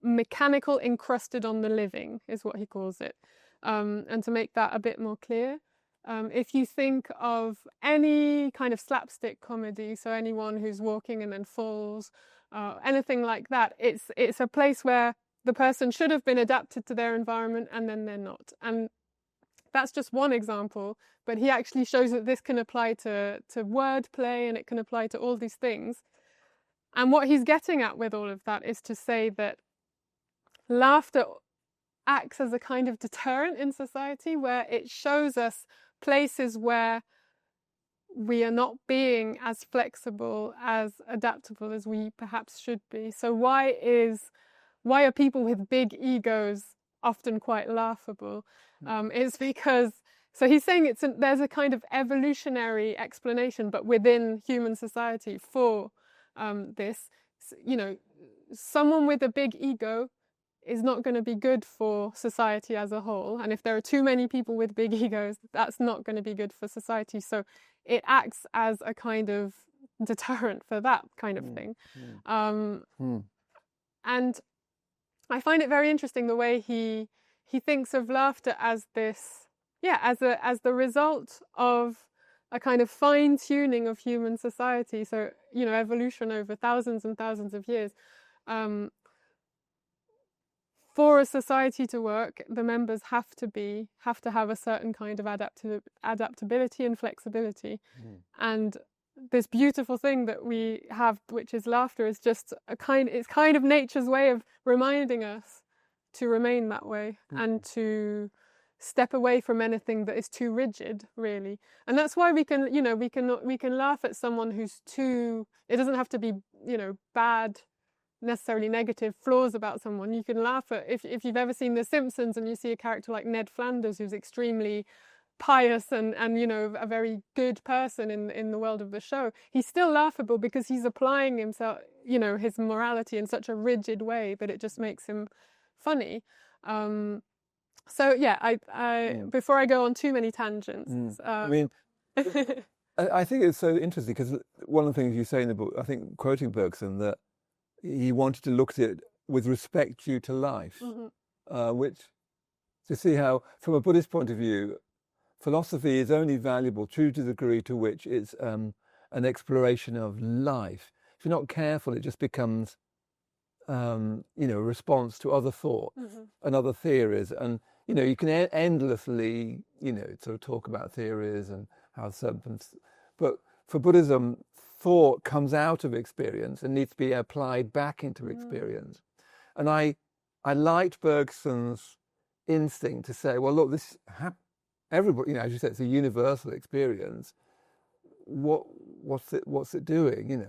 Speaker 2: mechanical encrusted on the living, is what he calls it. And to make that a bit more clear, if you think of any kind of slapstick comedy, so anyone who's walking and then falls, anything like that, it's a place where the person should have been adapted to their environment and then they're not. And that's just one example, but he actually shows that this can apply to wordplay, and it can apply to all these things. And what he's getting at with all of that is to say that laughter acts as a kind of deterrent in society, where it shows us places where we are not being as flexible, as adaptable as we perhaps should be. So why are people with big egos often quite laughable? It's because, so he's saying there's a kind of evolutionary explanation, but within human society for this. someone with a big ego is not going to be good for society as a whole. And if there are too many people with big egos, that's not going to be good for society. So it acts as a kind of deterrent for that kind of thing. And I find it very interesting the way he thinks of laughter as this, as the result of a kind of fine-tuning of human society. So, evolution over thousands and thousands of years. For a society to work, the members have to have a certain kind of adaptability and flexibility. And this beautiful thing that we have, which is laughter, is just it's kind of nature's way of reminding us to remain that way and to step away from anything that is too rigid, really. And that's why we can laugh at someone who's too. It doesn't have to be, bad, necessarily negative flaws about someone. You can laugh at, if you've ever seen The Simpsons and you see a character like Ned Flanders who's extremely pious and a very good person in the world of the show, he's still laughable because he's applying himself, his morality in such a rigid way, but it just makes him funny. So I before I go on too many tangents,
Speaker 1: I think it's so interesting because one of the things you say in the book, I think quoting Bergson, that he wanted to look at it with respect due to life, which, to see how, from a Buddhist point of view, philosophy is only valuable to the degree to which it's an exploration of life. If you're not careful, it just becomes, a response to other thoughts and other theories. And, you can endlessly, sort of talk about theories and how serpents, but for Buddhism, thought comes out of experience and needs to be applied back into experience. And I liked Bergson's instinct to say, well, look, everybody, as you said, it's a universal experience. What's it doing?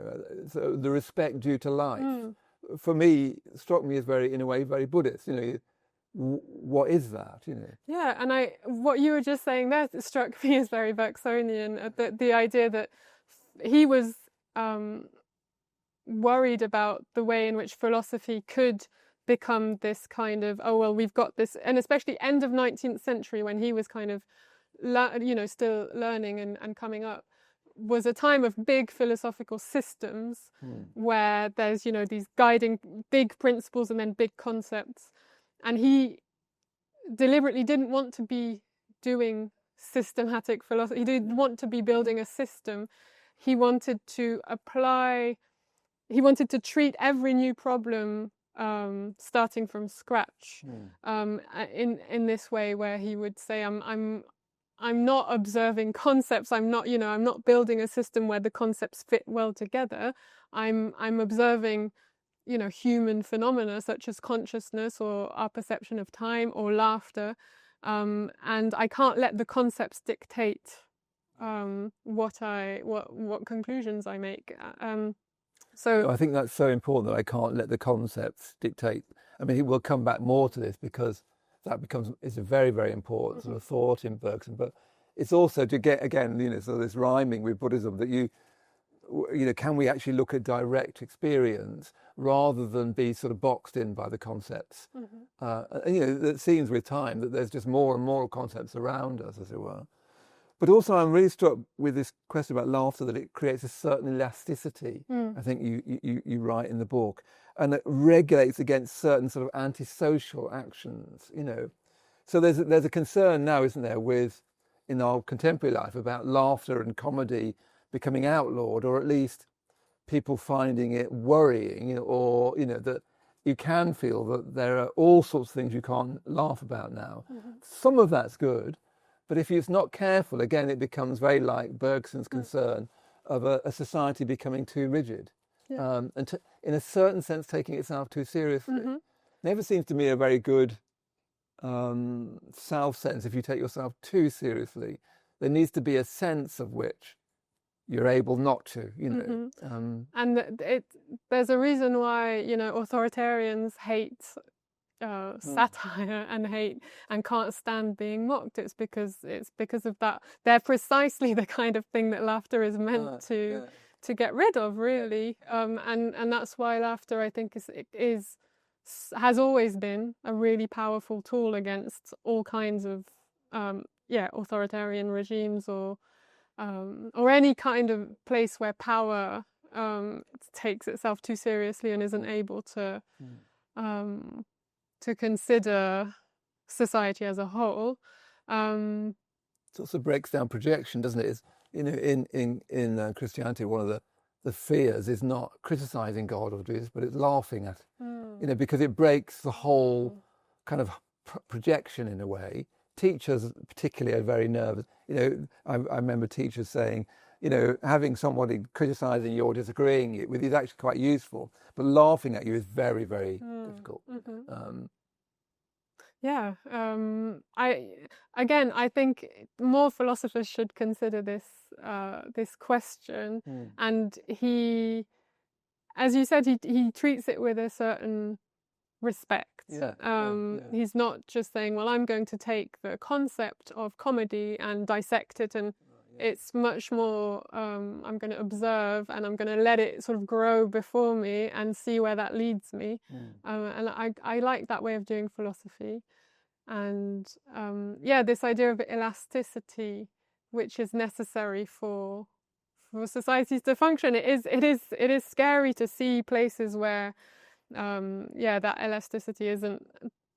Speaker 1: So the respect due to life, for me, struck me as in a way, very Buddhist. What is that?
Speaker 2: Yeah, and what you were just saying there struck me as very Bergsonian. The idea that he was worried about the way in which philosophy could become this kind of, we've got this, and especially end of 19th century when he was kind of, still learning and coming up, was a time of big philosophical systems where there's, these guiding big principles and then big concepts. And he deliberately didn't want to be doing systematic philosophy. He didn't want to be building a system. He wanted to treat every new problem starting from scratch, in this way where he would say, I'm not observing concepts. I'm not building a system where the concepts fit well together. I'm observing, human phenomena such as consciousness or our perception of time or laughter, and I can't let the concepts dictate what conclusions I make. So
Speaker 1: I think that's so important, that I can't let the concepts dictate. I mean, we'll come back more to this because it's a very, very important sort of thought in Bergson. But it's also to get, again, sort of this rhyming with Buddhism, that can we actually look at direct experience rather than be sort of boxed in by the concepts? It seems with time that there's just more and more concepts around us, as it were. But also, I'm really struck with this question about laughter, that it creates a certain elasticity. I think you write in the book, and it regulates against certain sort of antisocial actions. So there's a concern now, isn't there, in our contemporary life about laughter and comedy becoming outlawed, or at least people finding it worrying, or that you can feel that there are all sorts of things you can't laugh about now. Some of that's good. But if it's not careful, again, it becomes very like Bergson's concern of a society becoming too rigid, and in a certain sense, taking itself too seriously. Never seems to me a very good self-sense. If you take yourself too seriously, there needs to be a sense of which you're able not to,
Speaker 2: And there's a reason why, authoritarians hate satire and hate and can't stand being mocked. It's because of that. They're precisely the kind of thing that laughter is meant to get rid of, really. And that's why laughter, I think, has always been a really powerful tool against all kinds of authoritarian regimes or any kind of place where power takes itself too seriously and isn't able to consider society as a whole.
Speaker 1: It also breaks down projection, doesn't it? It's, in Christianity, one of the fears is not criticizing God or Jesus, but it's laughing at, because it breaks the whole kind of projection in a way. Teachers particularly are very nervous. I remember teachers saying, having somebody criticizing you or disagreeing with you is actually quite useful, but laughing at you is very, very difficult.
Speaker 2: I think more philosophers should consider this question, and he, as you said, he treats it with a certain respect. He's not just saying, well, I'm going to take the concept of comedy and dissect it, and it's much more, I'm going to observe and I'm going to let it sort of grow before me and see where that leads me. And I like that way of doing philosophy. And this idea of elasticity, which is necessary for societies to function. It is scary to see places where that elasticity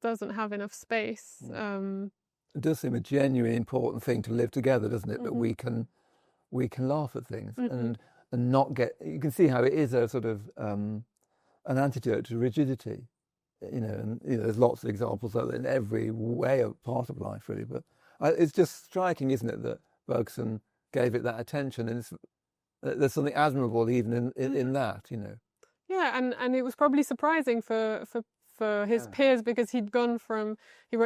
Speaker 2: doesn't have enough space.
Speaker 1: It does seem a genuinely important thing to live together, doesn't it? That we can laugh at things and not get. You can see how it is a sort of an antidote to rigidity. There's lots of examples of it in every way of part of life, really. But it's just striking, isn't it, that Bergson gave it that attention, and there's something admirable even in that,
Speaker 2: Yeah, and it was probably surprising for his peers, because he wrote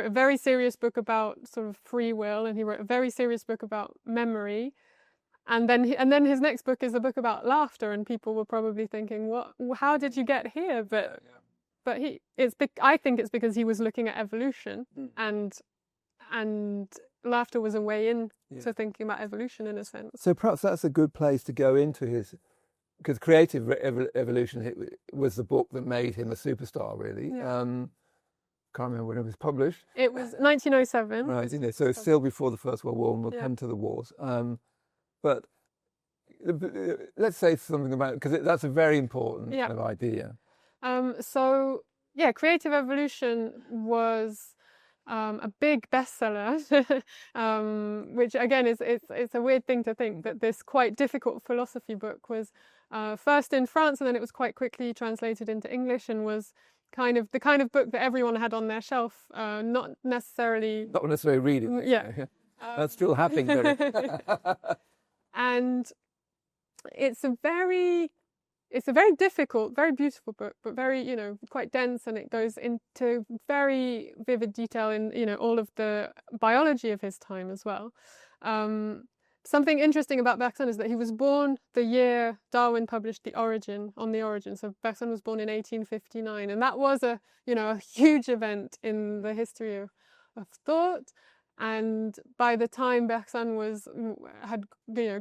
Speaker 2: a very serious book about sort of free will, and he wrote a very serious book about memory, and then his next book is a book about laughter, and people were probably thinking, how did you get here? But I think it's because he was looking at evolution, and laughter was a way in to thinking about evolution in a sense.
Speaker 1: So perhaps that's a good place to go into because Creative Evolution was the book that made him a superstar, really. Can't remember when it was published.
Speaker 2: It was 1907.
Speaker 1: Right, so it's still before the First World War, and we'll come to the wars. But let's say something about it, because that's a very important kind of idea.
Speaker 2: Creative Evolution was a big bestseller, which again it's a weird thing to think that this quite difficult philosophy book was first in France, and then it was quite quickly translated into English, and was the kind of book that everyone had on their shelf, not necessarily
Speaker 1: reading. That's still happening.
Speaker 2: And it's a very difficult, very beautiful book, but very, quite dense, and it goes into very vivid detail in, all of the biology of his time as well. Something interesting about Bergson is that he was born the year Darwin published On the Origin. So Bergson was born in 1859, and that was a huge event in the history of thought. And by the time Bergson had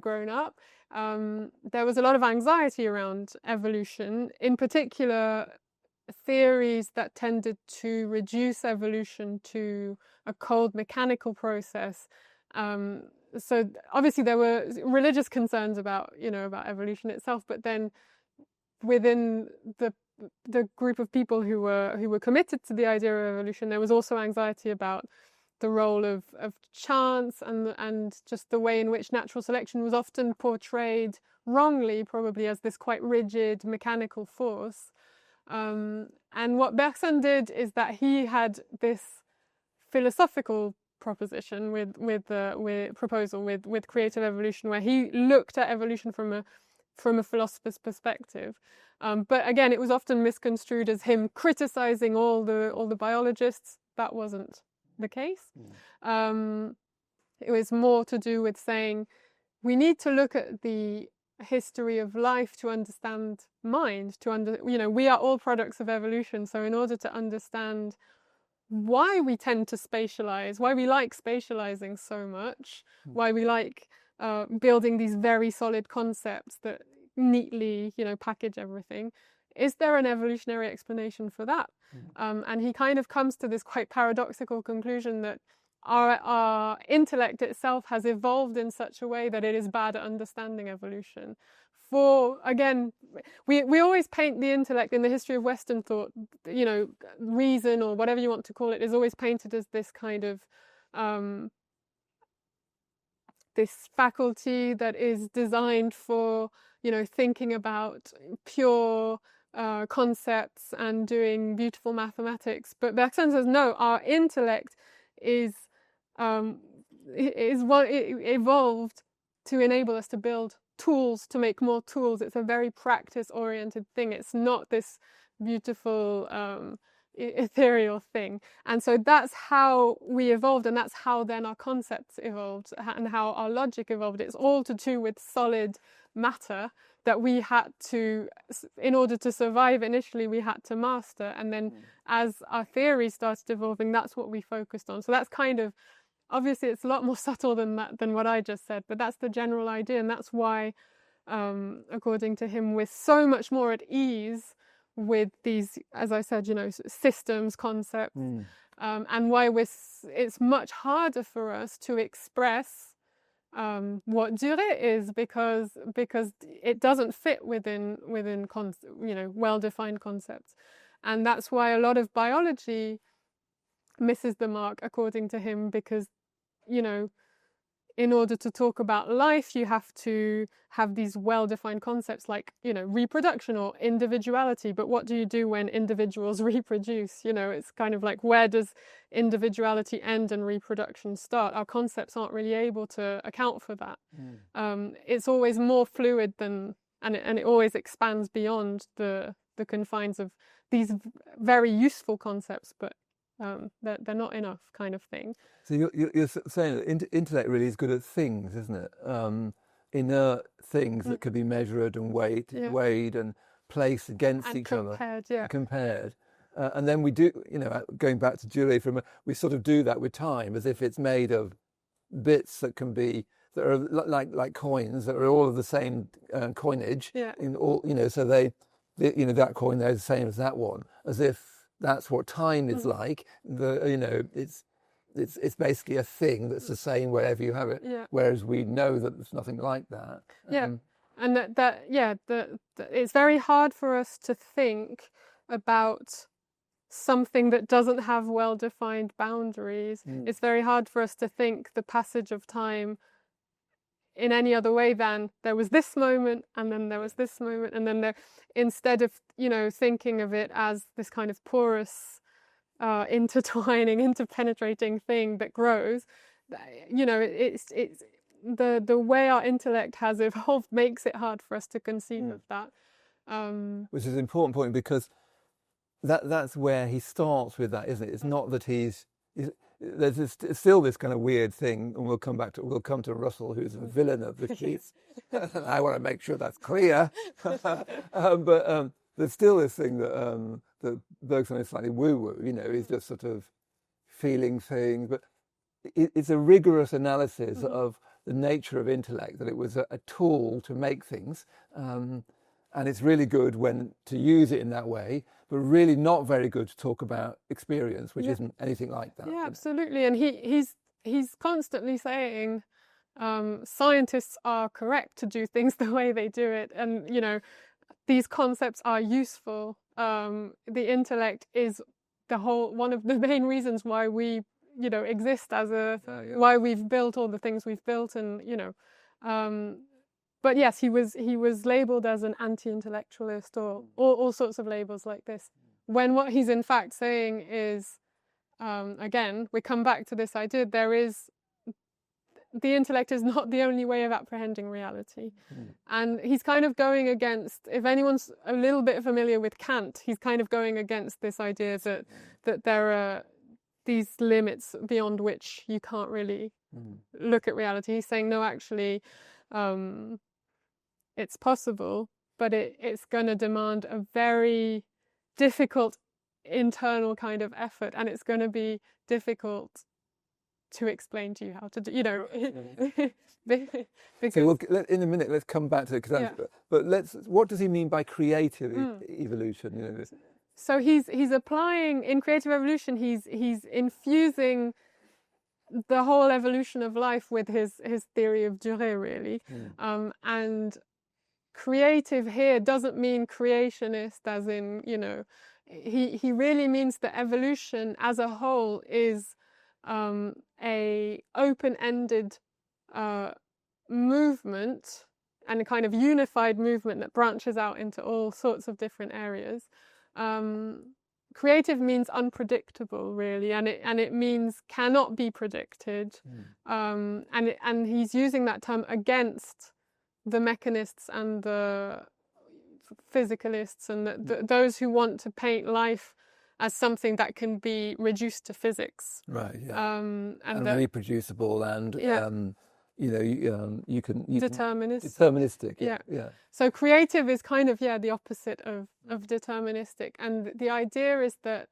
Speaker 2: grown up, there was a lot of anxiety around evolution, in particular theories that tended to reduce evolution to a cold mechanical process. So obviously there were religious concerns about evolution itself, but then within the group of people who were committed to the idea of evolution, there was also anxiety about the role of chance and just the way in which natural selection was often portrayed wrongly, probably as this quite rigid mechanical force. And what Bergson did is that he had this philosophical proposition with creative evolution, where he looked at evolution from a philosopher's perspective. But again, it was often misconstrued as him criticizing all the biologists. That wasn't the case. It was more to do with saying we need to look at the history of life to understand mind. We are all products of evolution. So in order to understand why we tend to spatialize, why we like spatializing so much, why we like building these very solid concepts that neatly, package everything. Is there an evolutionary explanation for that? And he kind of comes to this quite paradoxical conclusion that our intellect itself has evolved in such a way that it is bad at understanding evolution. For, again, we always paint the intellect in the history of Western thought, reason or whatever you want to call it, is always painted as this kind of this faculty that is designed for, thinking about pure concepts and doing beautiful mathematics. But Bergson says, no, our intellect it evolved to enable us to build tools, to make more tools. It's a very practice-oriented thing. It's not this beautiful ethereal thing. And so that's how we evolved, and that's how then our concepts evolved and how our logic evolved. It's all to do with solid matter that we had to, in order to survive initially, we had to master. And then as our theory started evolving, that's what we focused on. So that's kind of, obviously it's a lot more subtle than that, than what I just said, but that's the general idea. And that's why, according to him, we're so much more at ease with these, as I said, systems, concepts, and why it's much harder for us to express what durée is, because it doesn't fit within well-defined concepts. And that's why a lot of biology misses the mark, according to him, because in order to talk about life, you have to have these well-defined concepts like, reproduction or individuality. But what do you do when individuals reproduce? It's kind of like, where does individuality end and reproduction start? Our concepts aren't really able to account for that. It's always more fluid and it always expands beyond the confines of these very useful concepts, but they're not enough, kind of thing.
Speaker 1: So you're saying that intellect really is good at things, isn't it? Inert things that could be measured and weighed and placed against each other. Compared. And then we do, going back to durée, we sort of do that with time, as if it's made of bits that are like coins that are all of the same coinage. In all, so that coin there is the same as that one, as if that's what time is like. It's basically a thing that's the same wherever you have it. Whereas we know that there's nothing like that.
Speaker 2: And it's very hard for us to think about something that doesn't have well-defined boundaries. It's very hard for us to think the passage of time in any other way than there was this moment and then there was this moment and then there, instead of thinking of it as this kind of porous intertwining, interpenetrating thing that grows. It's the way our intellect has evolved makes it hard for us to conceive of that.
Speaker 1: Which is an important point, because that's where he starts with that, isn't it? It's not that there's still this kind of weird thing, and we'll come to Russell, who's the villain of the piece. I want to make sure that's clear. But there's still this thing that Bergson is slightly woo-woo. He's just sort of feeling things, but it's a rigorous analysis of the nature of intellect, that it was a tool to make things, and it's really good to use it in that way, but really not very good to talk about experience, which isn't anything like that.
Speaker 2: Absolutely. And he's constantly saying scientists are correct to do things the way they do it, and these concepts are useful. The intellect is one of the main reasons why we exist as why we've built all the things we've built, and but yes, he was labeled as an anti-intellectualist, or all sorts of labels like this, when what he's in fact saying is, again, we come back to this idea, the intellect is not the only way of apprehending reality. And he's kind of going against, if anyone's a little bit familiar with Kant, he's kind of going against this idea that there are these limits beyond which you can't really look at reality. He's saying, no, actually, it's possible, but it's going to demand a very difficult internal kind of effort, and it's going to be difficult to explain to you how to do, you know.
Speaker 1: So in a minute, let's come back to it. But what does he mean by creative evolution? You know,
Speaker 2: so he's applying in creative evolution. He's infusing the whole evolution of life with his theory of durée, really. And creative here doesn't mean creationist, as in, you know, he really means that evolution as a whole is a open-ended movement, and a kind of unified movement that branches out into all sorts of different areas. Creative means unpredictable, really, and it means cannot be predicted. And he's using that term against the mechanists and the physicalists and those who want to paint life as something that can be reduced to physics.
Speaker 1: Right. Yeah. And reproducible and you can deterministic. Yeah.
Speaker 2: So creative is kind of the opposite of deterministic, and the idea is that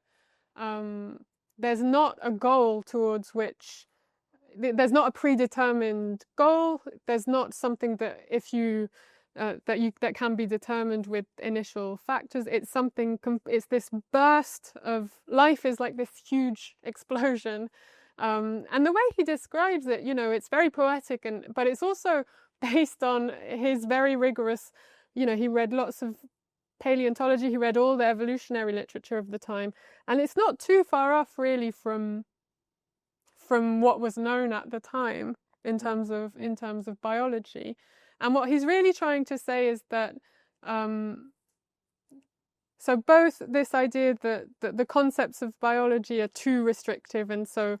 Speaker 2: there's not a goal towards which there's not a predetermined goal. There's not something that that can be determined with initial factors. It's something. It's this burst of life is like this huge explosion. And the way he describes it, you know, it's very poetic, but it's also based on his very rigorous, you know, he read lots of paleontology, he read all the evolutionary literature of the time, and it's not too far off really from what was known at the time in terms of biology. And what he's really trying to say is that so both this idea that the concepts of biology are too restrictive and so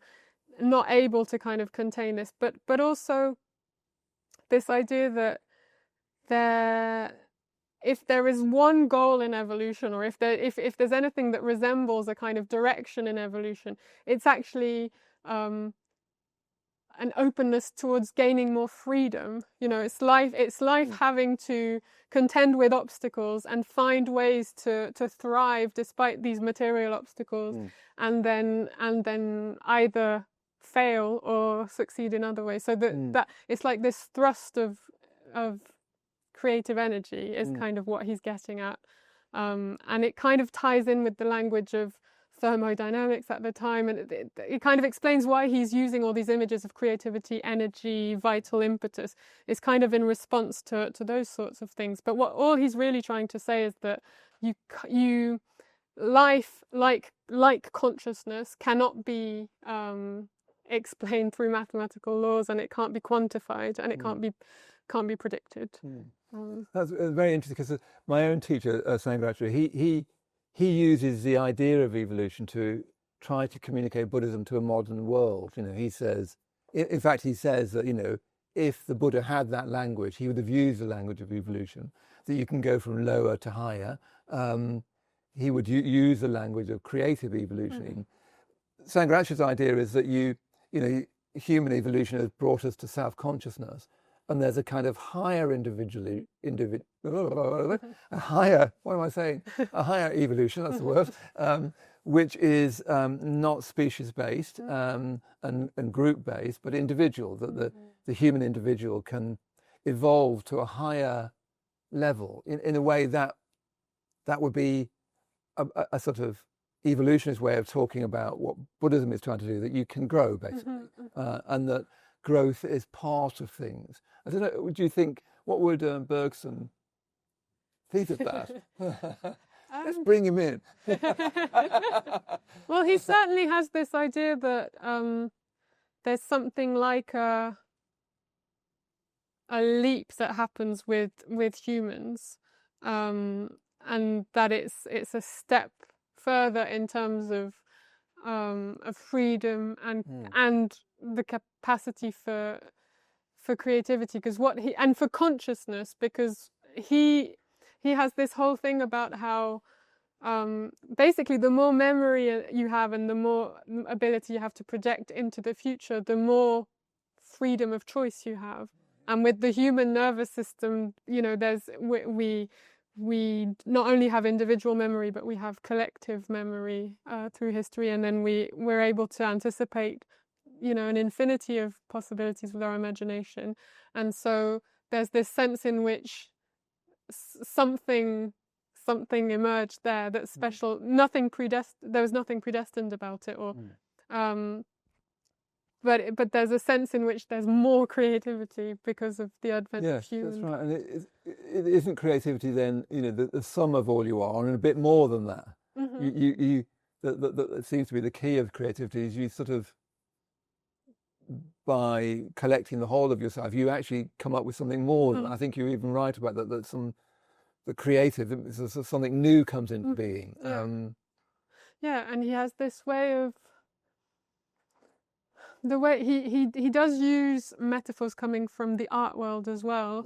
Speaker 2: not able to kind of contain this, but also this idea that if there is one goal in evolution, or if there's anything that resembles a kind of direction in evolution, it's actually an openness towards gaining more freedom. You know, it's life having to contend with obstacles and find ways to thrive despite these material obstacles, and then either fail or succeed in other ways. So that it's like this thrust of creative energy is kind of what he's getting at, and it kind of ties in with the language of thermodynamics at the time, and it kind of explains why he's using all these images of creativity, energy, vital impetus. It's kind of in response to those sorts of things. But what all he's really trying to say is that you life, like consciousness, cannot be explained through mathematical laws, and it can't be quantified, and it can't be predicted.
Speaker 1: That's very interesting, because my own teacher, Sangharakshara, he uses the idea of evolution to try to communicate Buddhism to a modern world. You know, he says that, you know, if the Buddha had that language, he would have used the language of evolution, that you can go from lower to higher. He would use the language of creative evolution. Sangharakshara's idea is that human evolution has brought us to self-consciousness, and there's a kind of higher a higher evolution, that's the word, which is not species-based and group-based, but individual, that the human individual can evolve to a higher level in a way that would be a sort of evolutionist way of talking about what Buddhism is trying to do, that you can grow, basically, and that growth is part of things. I don't know, would you think, what would Bergson think of that? Let's bring him in.
Speaker 2: Well, he certainly has this idea that there's something like a leap that happens with humans, and that it's a step further in terms of freedom and the capacity for creativity, because and for consciousness, because he has this whole thing about how basically the more memory you have and the more ability you have to project into the future, the more freedom of choice you have. And with the human nervous system, you know, we not only have individual memory, but we have collective memory through history, and then we're able to anticipate an infinity of possibilities with our imagination. And so there's this sense in which something emerged there that's special. There was nothing predestined about it, or but there's a sense in which there's more creativity because of the advent of human.
Speaker 1: Yes, that's right. And it isn't creativity then, the sum of all you are, and a bit more than that. That seems to be the key of creativity, is you sort of, by collecting the whole of yourself, you actually come up with something more. I think you even write about that, the creative, something new comes into being.
Speaker 2: And he has this way of, the way he does use metaphors coming from the art world as well,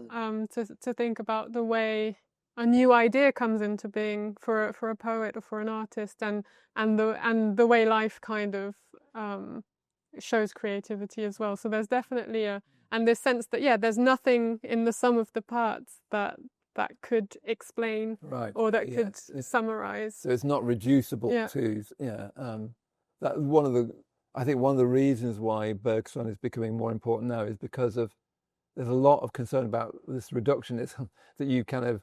Speaker 2: to think about the way a new idea comes into being for a poet or for an artist, and the way life kind of shows creativity as well. So there's definitely and this sense that there's nothing in the sum of the parts that could explain, or that could summarize.
Speaker 1: So it's not reducible to that. I think one of the reasons why Bergson is becoming more important now is because there's a lot of concern about this reductionism, that you kind of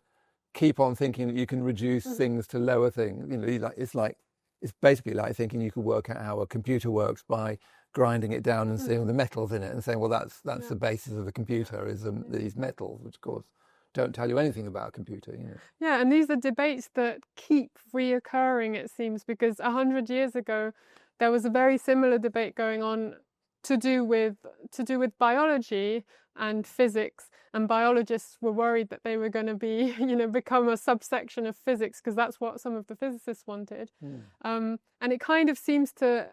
Speaker 1: keep on thinking that you can reduce things to lower things. It's basically like thinking you could work out how a computer works by grinding it down and seeing the metals in it and saying, well, that's the basis of the computer, is these metals, which of course don't tell you anything about a computer.
Speaker 2: Yeah, and these are debates that keep reoccurring, it seems, because 100 years ago there was a very similar debate going on to do with biology and physics, and biologists were worried that they were going to be, become a subsection of physics, because that's what some of the physicists wanted. And it kind of seems to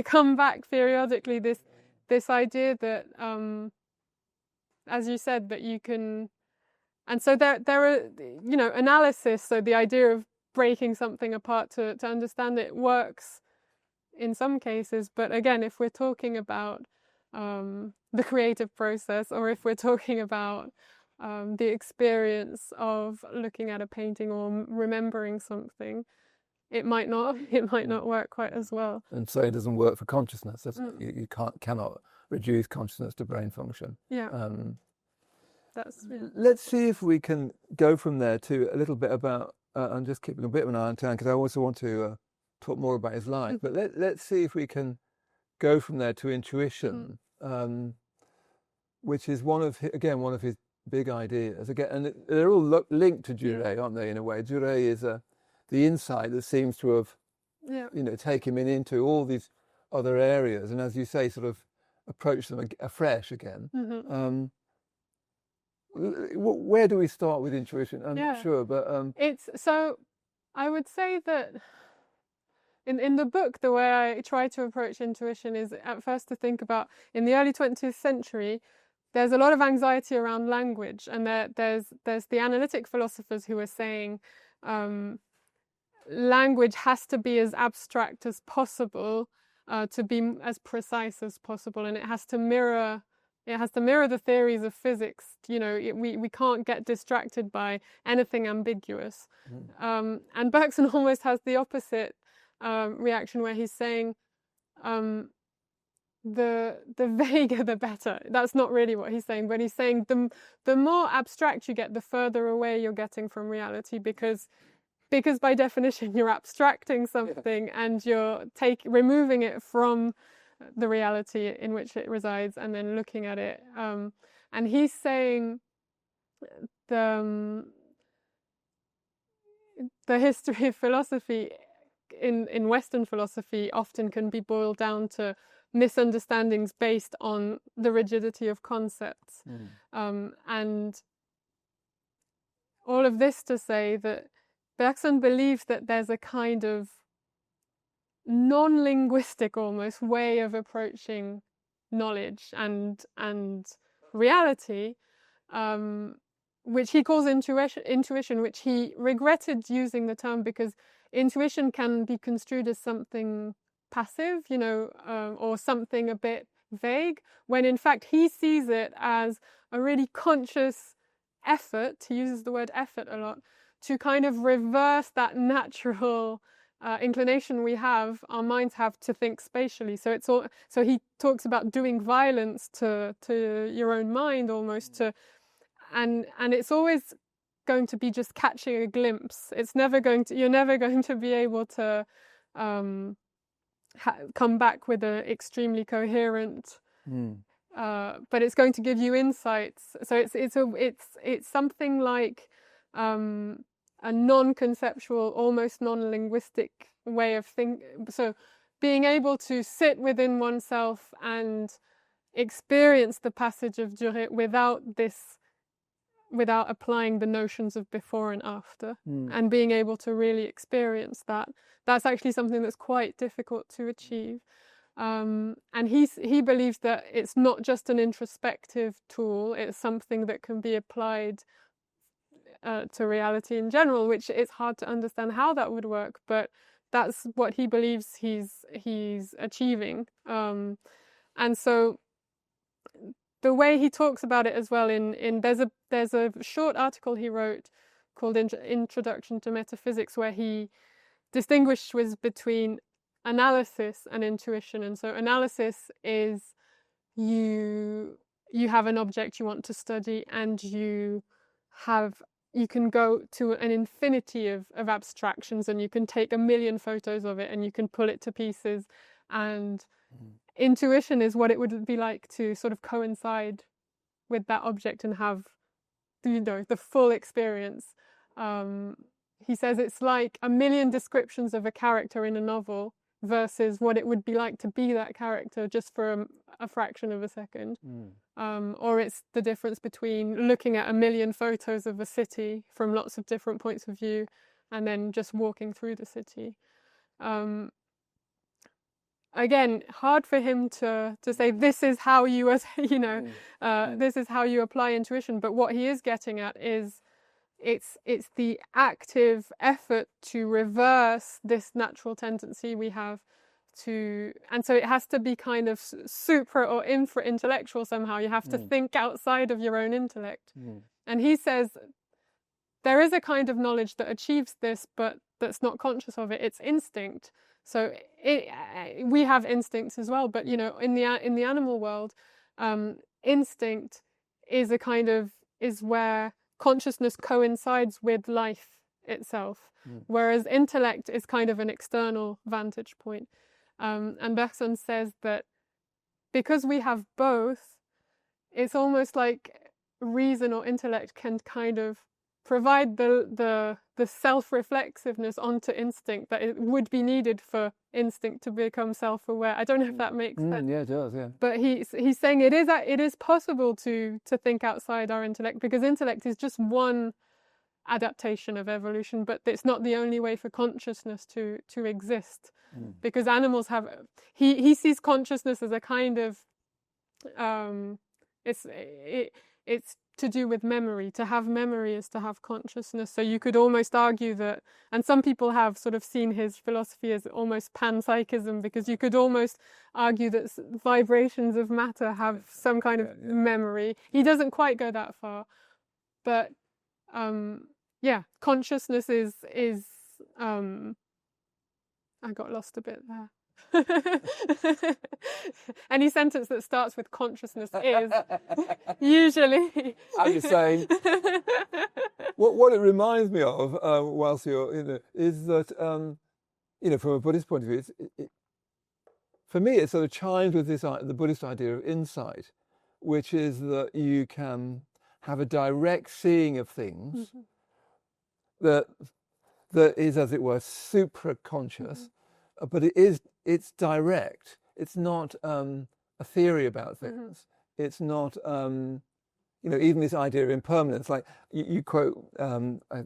Speaker 2: come back periodically, this idea that, as you said, that you can, and so there are, analysis. So the idea of breaking something apart to understand it works in some cases, but again, if we're talking about the creative process, or if we're talking about the experience of looking at a painting or remembering something, it might not work quite as well.
Speaker 1: And so it doesn't work for consciousness. You cannot reduce consciousness to brain function. Let's see if we can go from there to a little bit about, I'm just keeping a bit of an eye on time because I also want to talk more about his life, but let's see if we can go from there to intuition, which is one of his big ideas. Again, and they're all linked to Duret, aren't they, in a way? Duret is the insight that seems to have taken him into all these other areas, and as you say, sort of approach them afresh again. Where do we start with intuition? I'm not sure, but
Speaker 2: it's so. I would say that in the book, the way I try to approach intuition is at first to think about, in the early 20th century, there's a lot of anxiety around language, and there's the analytic philosophers who are saying language has to be as abstract as possible, to be as precise as possible, and it has to mirror the theories of physics. We can't get distracted by anything ambiguous. And Bergson almost has the opposite reaction, where he's saying the vaguer the better. That's not really what he's saying, but he's saying the more abstract you get, the further away you're getting from reality, because by definition you're abstracting something and you're removing it from the reality in which it resides and then looking at it. And he's saying the history of philosophy in Western philosophy often can be boiled down to misunderstandings based on the rigidity of concepts. And all of this to say that Bergson believes that there's a kind of non-linguistic almost way of approaching knowledge and reality, which he calls intuition, which he regretted using the term because intuition can be construed as something passive, or something a bit vague, when in fact he sees it as a really conscious effort. He uses the word effort a lot, to kind of reverse that natural inclination we have, our minds have to think spatially. So it's all. So he talks about doing violence to your own mind almost and it's always going to be just catching a glimpse. It's never going to. You're never going to be able to come back with an extremely coherent. But it's going to give you insights. So it's something like a non-conceptual, almost non-linguistic way of thinking. So being able to sit within oneself and experience the passage of durée without applying the notions of before and after, and being able to really experience that's actually something that's quite difficult to achieve. And he believes that it's not just an introspective tool, it's something that can be applied to reality in general, which it's hard to understand how that would work, but that's what he believes he's achieving. And so the way he talks about it as well there's a short article he wrote called Introduction to Metaphysics, where he distinguishes between analysis and intuition. And so analysis is you have an object you want to study, and you can go to an infinity of abstractions, and you can take 1,000,000 photos of it, and you can pull it to pieces. And intuition is what it would be like to sort of coincide with that object and have the full experience. He says it's like 1,000,000 descriptions of a character in a novel versus what it would be like to be that character just for a fraction of a second. Or it's the difference between looking at 1,000,000 photos of a city from lots of different points of view and then just walking through the city. Again, hard for him to say this is how you, this is how you apply intuition. But what he is getting at is it's the active effort to reverse this natural tendency we have to, and so it has to be kind of supra or infra intellectual somehow. You have to think outside of your own intellect. And he says there is a kind of knowledge that achieves this, but that's not conscious of it. It's instinct. So we have instincts as well, but in the animal world, instinct is is where consciousness coincides with life itself, whereas intellect is kind of an external vantage point. And Bergson says that because we have both, it's almost like reason or intellect can kind of provide the self-reflexiveness onto instinct that it would be needed for instinct to become self-aware. I don't know if that makes sense.
Speaker 1: Yeah, it does, yeah.
Speaker 2: But he's saying it is possible to think outside our intellect, because intellect is just one adaptation of evolution, but it's not the only way for consciousness to exist. Because animals have, he sees consciousness as a kind of it's to do with memory. To have memory is to have consciousness. So you could almost argue that, and some people have sort of seen his philosophy as almost panpsychism, because you could almost argue that vibrations of matter have some kind of memory. He doesn't quite go that far, but consciousness is I got lost a bit there. Any sentence that starts with consciousness is usually.
Speaker 1: I'm just saying. What it reminds me of, whilst you're is that from a Buddhist point of view, for me it sort of chimes with the Buddhist idea of insight, which is that you can have a direct seeing of things that is, as it were, supraconscious, but it's direct. It's not a theory about things. It's not, even this idea of impermanence. Like you quote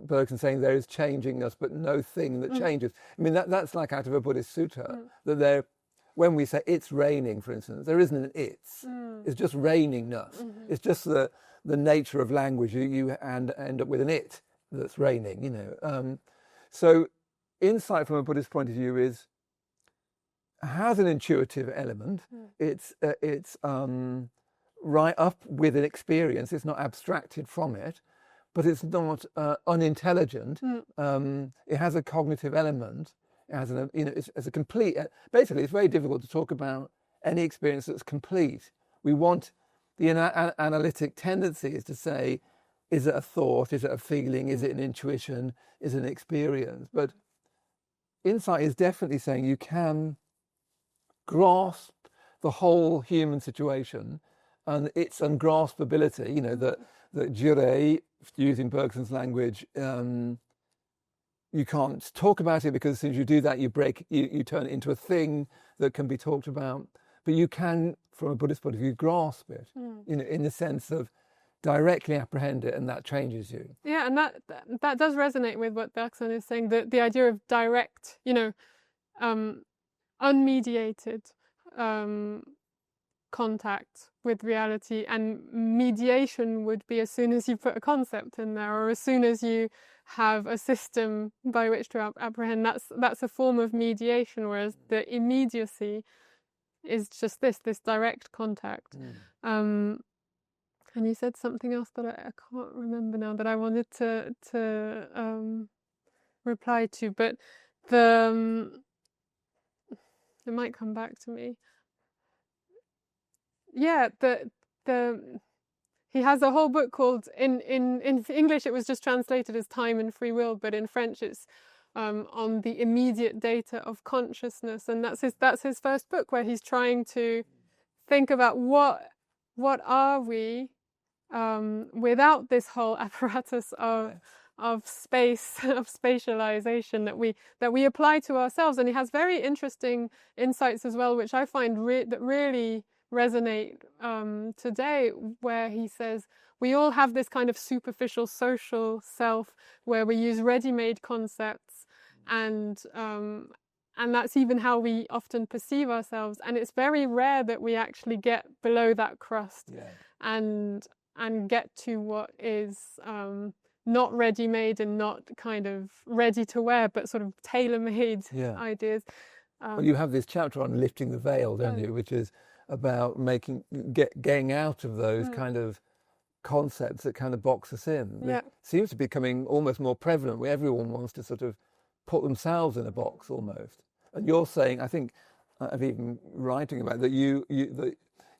Speaker 1: Bergson saying there is changingness, but no thing that changes. I mean, that's like out of a Buddhist sutta, that when we say it's raining, for instance, there isn't an it's. It's just rainingness. It's just the nature of language. You end up with an it that's raining, So insight from a Buddhist point of view has an intuitive element. It's right up with an experience. It's not abstracted from it, but it's not unintelligent. It has a cognitive element. as as a complete. Basically, it's very difficult to talk about any experience that's complete. We want the analytic tendency is to say, is it a thought? Is it a feeling? Is it an intuition? Is it an experience? But insight is definitely saying you can grasp the whole human situation and its ungraspability. That jure, using Bergson's language, you can't talk about it because as soon as you do that, you turn it into a thing that can be talked about. But you can, from a Buddhist point of view, grasp it, in the sense of directly apprehend it, and that changes you.
Speaker 2: Yeah, and that does resonate with what Bergson is saying, the idea of direct, unmediated contact with reality, and mediation would be as soon as you put a concept in there, or as soon as you have a system by which to apprehend. That's a form of mediation, whereas the immediacy is just this direct contact. And you said something else that I can't remember now that I wanted to reply to, but it might come back to me. Yeah, he has a whole book called, in English it was just translated as Time and Free Will, but in French it's on the immediate data of consciousness, and that's his first book, where he's trying to think about what are we without this whole apparatus of space, of spatialization that we apply to ourselves. And he has very interesting insights as well, which I find that really resonate today, where he says we all have this kind of superficial social self where we use ready-made concepts, and that's even how we often perceive ourselves, and it's very rare that we actually get below that crust and get to what is not ready-made and not kind of ready to wear, but sort of tailor-made ideas.
Speaker 1: Well, you have this chapter on lifting the veil, don't you, which is about getting out of those kind of concepts that kind of box us in. It seems to be becoming almost more prevalent, where everyone wants to sort of put themselves in a box almost. And you're saying, I think I've even writing about that you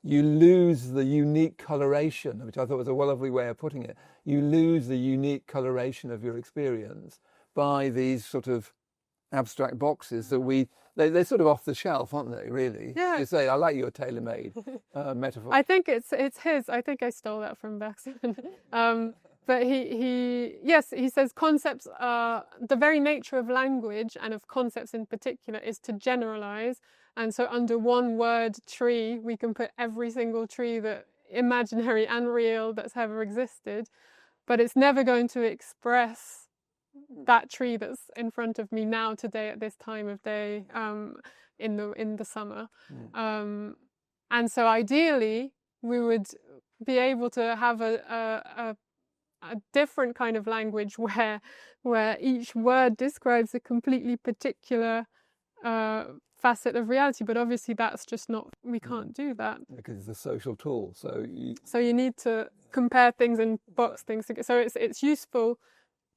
Speaker 1: lose the unique coloration, which I thought was a lovely way of putting it. You lose the unique coloration of your experience by these sort of abstract boxes that they're sort of off the shelf, aren't they, really?
Speaker 2: Yeah.
Speaker 1: You say, I like your tailor-made metaphor.
Speaker 2: I think it's his. I think I stole that from Bergson. But he says concepts are, the very nature of language and of concepts in particular is to generalize. And so under one word tree, we can put every single tree, that imaginary and real, that's ever existed. But it's never going to express that tree that's in front of me now, today, at this time of day, in the summer. And so ideally we would be able to have a different kind of language where each word describes a completely particular facet of reality, but obviously that's just not, we can't do that.
Speaker 1: Because it's a social tool, so
Speaker 2: you need to compare things and box things together. So it's useful,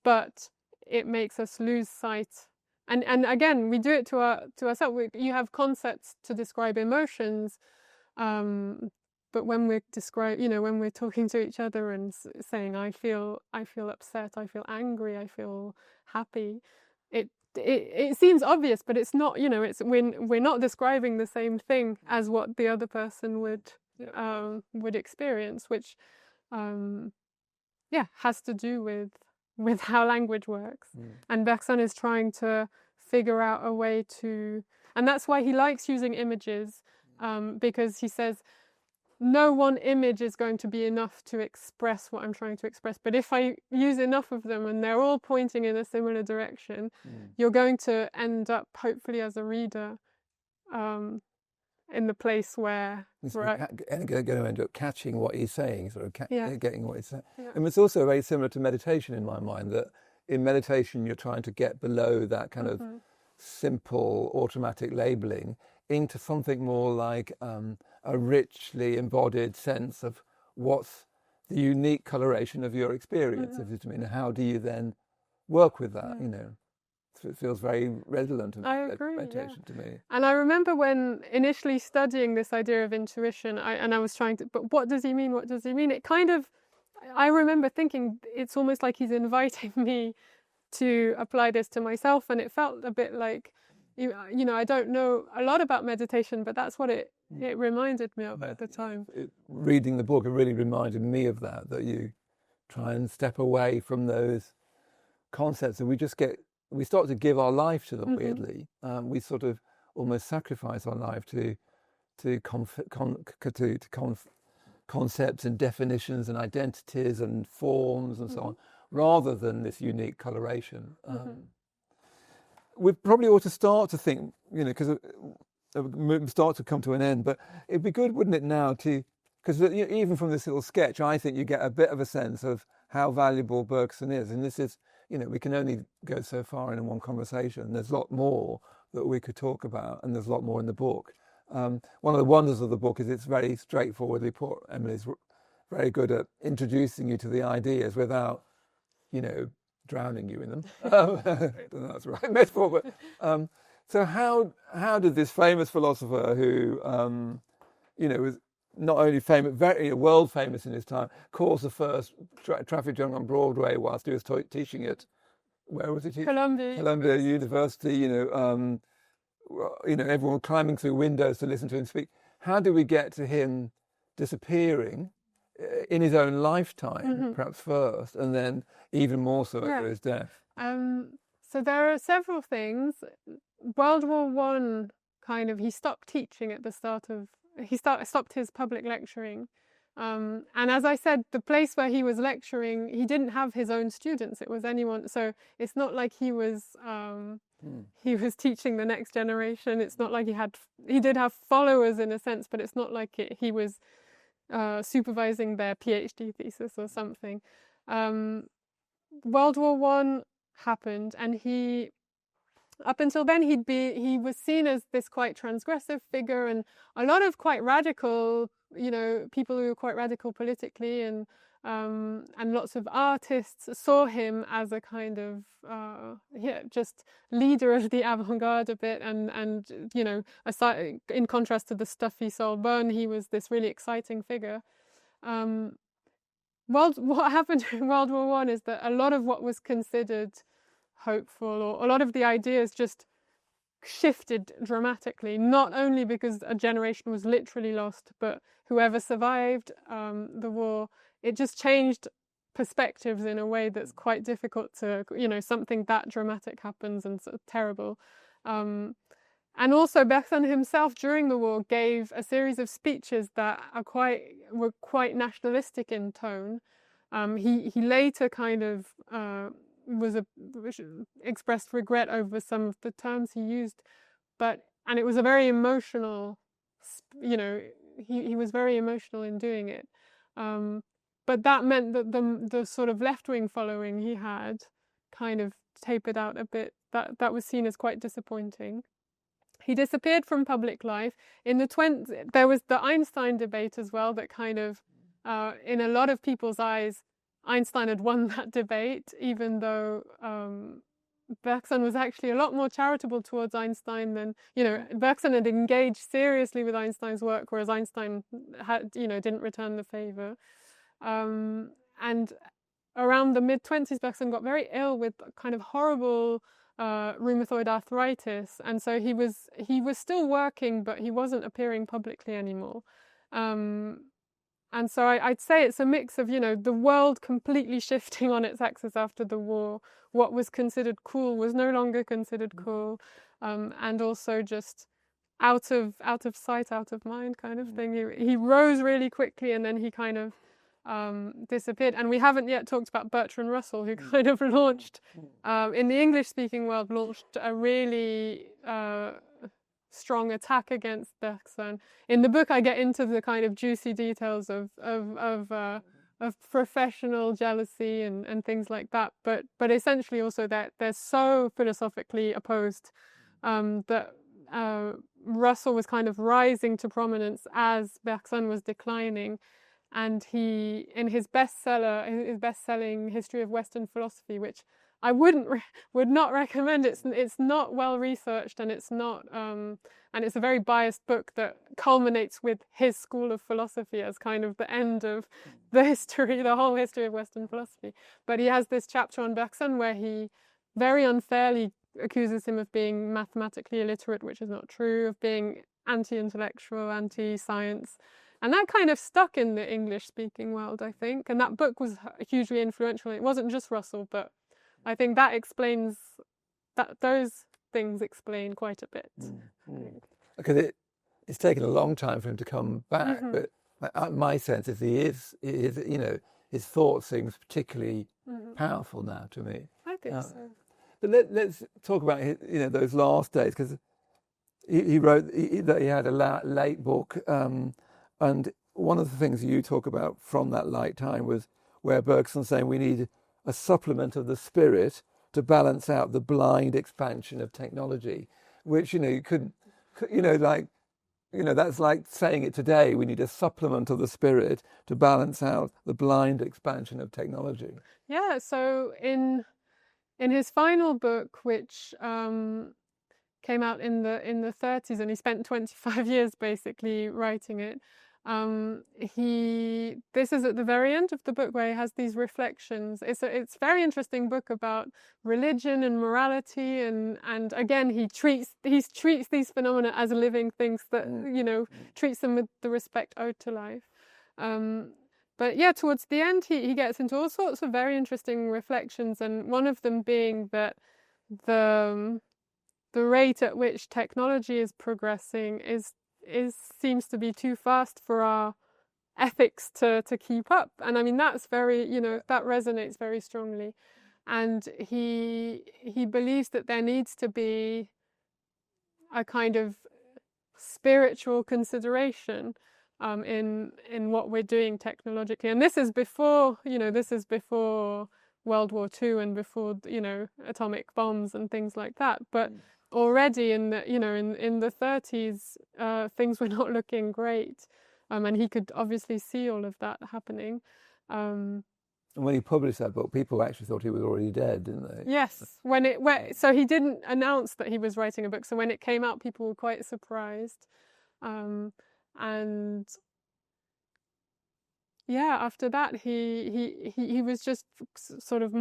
Speaker 2: but it makes us lose sight. And again, we do it to ourselves. You have concepts to describe emotions, but when we're when we're talking to each other and saying, I feel upset, I feel angry, I feel happy, it seems obvious, but it's not. We're not describing the same thing as what the other person would experience, which has to do with how language works. And Bergson is trying to figure out a way to, and that's why he likes using images, because he says no one image is going to be enough to express what I'm trying to express, but if I use enough of them and they're all pointing in a similar direction, you're going to end up, hopefully as a reader, in the place where
Speaker 1: going to end up catching what he's saying, sort of getting what he's saying.
Speaker 2: Yeah.
Speaker 1: And it's also very similar to meditation in my mind, that in meditation you're trying to get below that kind of simple automatic labeling into something more like a richly embodied sense of what's the unique coloration of your experience. If you mean, how do you then work with that, It feels very redolent of
Speaker 2: I agree,
Speaker 1: meditation to me.
Speaker 2: And I remember when initially studying this idea of intuition, I was trying to, but what does he mean? What does he mean? It kind of, I remember thinking it's almost like he's inviting me to apply this to myself, and it felt a bit like, you know, I don't know a lot about meditation, but that's what it reminded me of at the time.
Speaker 1: Reading the book, it really reminded me of that you try and step away from those concepts, and we start to give our life to them. Weirdly, we sort of almost sacrifice our life to concepts and definitions and identities and forms and so on, rather than this unique coloration. We probably ought to start to think, you know, because it start to come to an end, but it'd be good, wouldn't it, now because even from this little sketch, I think you get a bit of a sense of how valuable Bergson is. And this is, you know, we can only go so far in one conversation. There's a lot more that we could talk about, and there's a lot more in the book. One of the wonders of the book is it's very straightforwardly put. Emily's very good at introducing you to the ideas without, you know, drowning you in them. I don't know that's the right metaphor, but so how did this famous philosopher who, you know, was not only famous, very world famous in his time, caused the first traffic jam on Broadway whilst he was teaching at, where was he teaching? Columbia University. You know, everyone climbing through windows to listen to him speak. How do we get to him disappearing in his own lifetime, perhaps first, and then even more so after his death?
Speaker 2: So there are several things. World War One, kind of, he stopped teaching at the start of. He stopped his public lecturing, and as I said, the place where he was lecturing, he didn't have his own students. It was anyone. So it's not like he was teaching the next generation. It's not like he did have followers in a sense, but it's not like he was supervising their PhD thesis or something. World War One happened, and up until then he was seen as this quite transgressive figure, and a lot of quite radical, you know, people who were quite radical politically, and lots of artists saw him as a kind of just leader of the avant-garde a bit, and you know, aside, in contrast to the stuffy Sorbonne, he was this really exciting figure. What happened in World War One is that a lot of what was considered hopeful, or a lot of the ideas, just shifted dramatically, not only because a generation was literally lost, but whoever survived the war, it just changed perspectives in a way that's quite difficult to, you know, something that dramatic happens and sort of terrible. And also Bergson himself during the war gave a series of speeches that were quite nationalistic in tone. He later kind of expressed regret over some of the terms he used, and it was a very emotional, you know, he was very emotional in doing it, but that meant that the sort of left-wing following he had kind of tapered out a bit. That was seen as quite disappointing. He disappeared from public life. In the 20s, there was the Einstein debate as well, that kind of, in a lot of people's eyes, Einstein had won that debate, even though Bergson was actually a lot more charitable towards Einstein than, you know, Bergson had engaged seriously with Einstein's work, whereas Einstein didn't return the favor. And around the mid-20s, Bergson got very ill with kind of horrible rheumatoid arthritis, and so he was still working, but he wasn't appearing publicly anymore. And so I'd say it's a mix of, you know, the world completely shifting on its axis after the war. What was considered cool was no longer considered cool, and also just out of sight, out of mind kind of thing. He rose really quickly, and then he kind of disappeared. And we haven't yet talked about Bertrand Russell, who kind of launched, in the English-speaking world, launched a really strong attack against Bergson. In the book, I get into the kind of juicy details of professional jealousy and things like that. But essentially also that they're so philosophically opposed that Russell was kind of rising to prominence as Bergson was declining. And he, in his best-selling History of Western Philosophy, which I would not recommend it. It's not well researched, and it's not and it's a very biased book that culminates with his school of philosophy as kind of the end of the whole history of Western philosophy. But he has this chapter on Bergson where he very unfairly accuses him of being mathematically illiterate, which is not true, of being anti-intellectual, anti-science. And that kind of stuck in the English-speaking world, I think. And that book was hugely influential. It wasn't just Russell, but I think that explains that those things explain quite a bit.
Speaker 1: Because it's taken a long time for him to come back, but my sense is he is, you know, his thought seems particularly powerful now to me.
Speaker 2: I think so.
Speaker 1: But let's talk about his, you know, those last days, because he wrote that he had a late book, and one of the things you talk about from that late time was where Bergson's saying we need a supplement of the spirit to balance out the blind expansion of technology, which, you know, you couldn't, you know, like, you know, that's like saying it today. We need a supplement of the spirit to balance out the blind expansion of technology.
Speaker 2: Yeah. So in his final book, which came out in the 30s, and he spent 25 years basically writing it. This is at the very end of the book where he has these reflections. It's a very interesting book about religion and morality, and again he treats these phenomena as living things that, you know, treats them with the respect owed to life. But yeah, towards the end he gets into all sorts of very interesting reflections, and one of them being that the rate at which technology is progressing seems to be too fast for our ethics to keep up. And I mean, that's very, you know, that resonates very strongly. And he believes that there needs to be a kind of spiritual consideration in what we're doing technologically. And this is before, you know, World War II and before, you know, atomic bombs and things like that. But already in the, you know, in the 30s, things were not looking great, and he could obviously see all of that happening. And
Speaker 1: when he published that book, people actually thought he was already dead, didn't they?
Speaker 2: Yes, so he didn't announce that he was writing a book. So when it came out, people were quite surprised, and yeah, after that, he was just sort of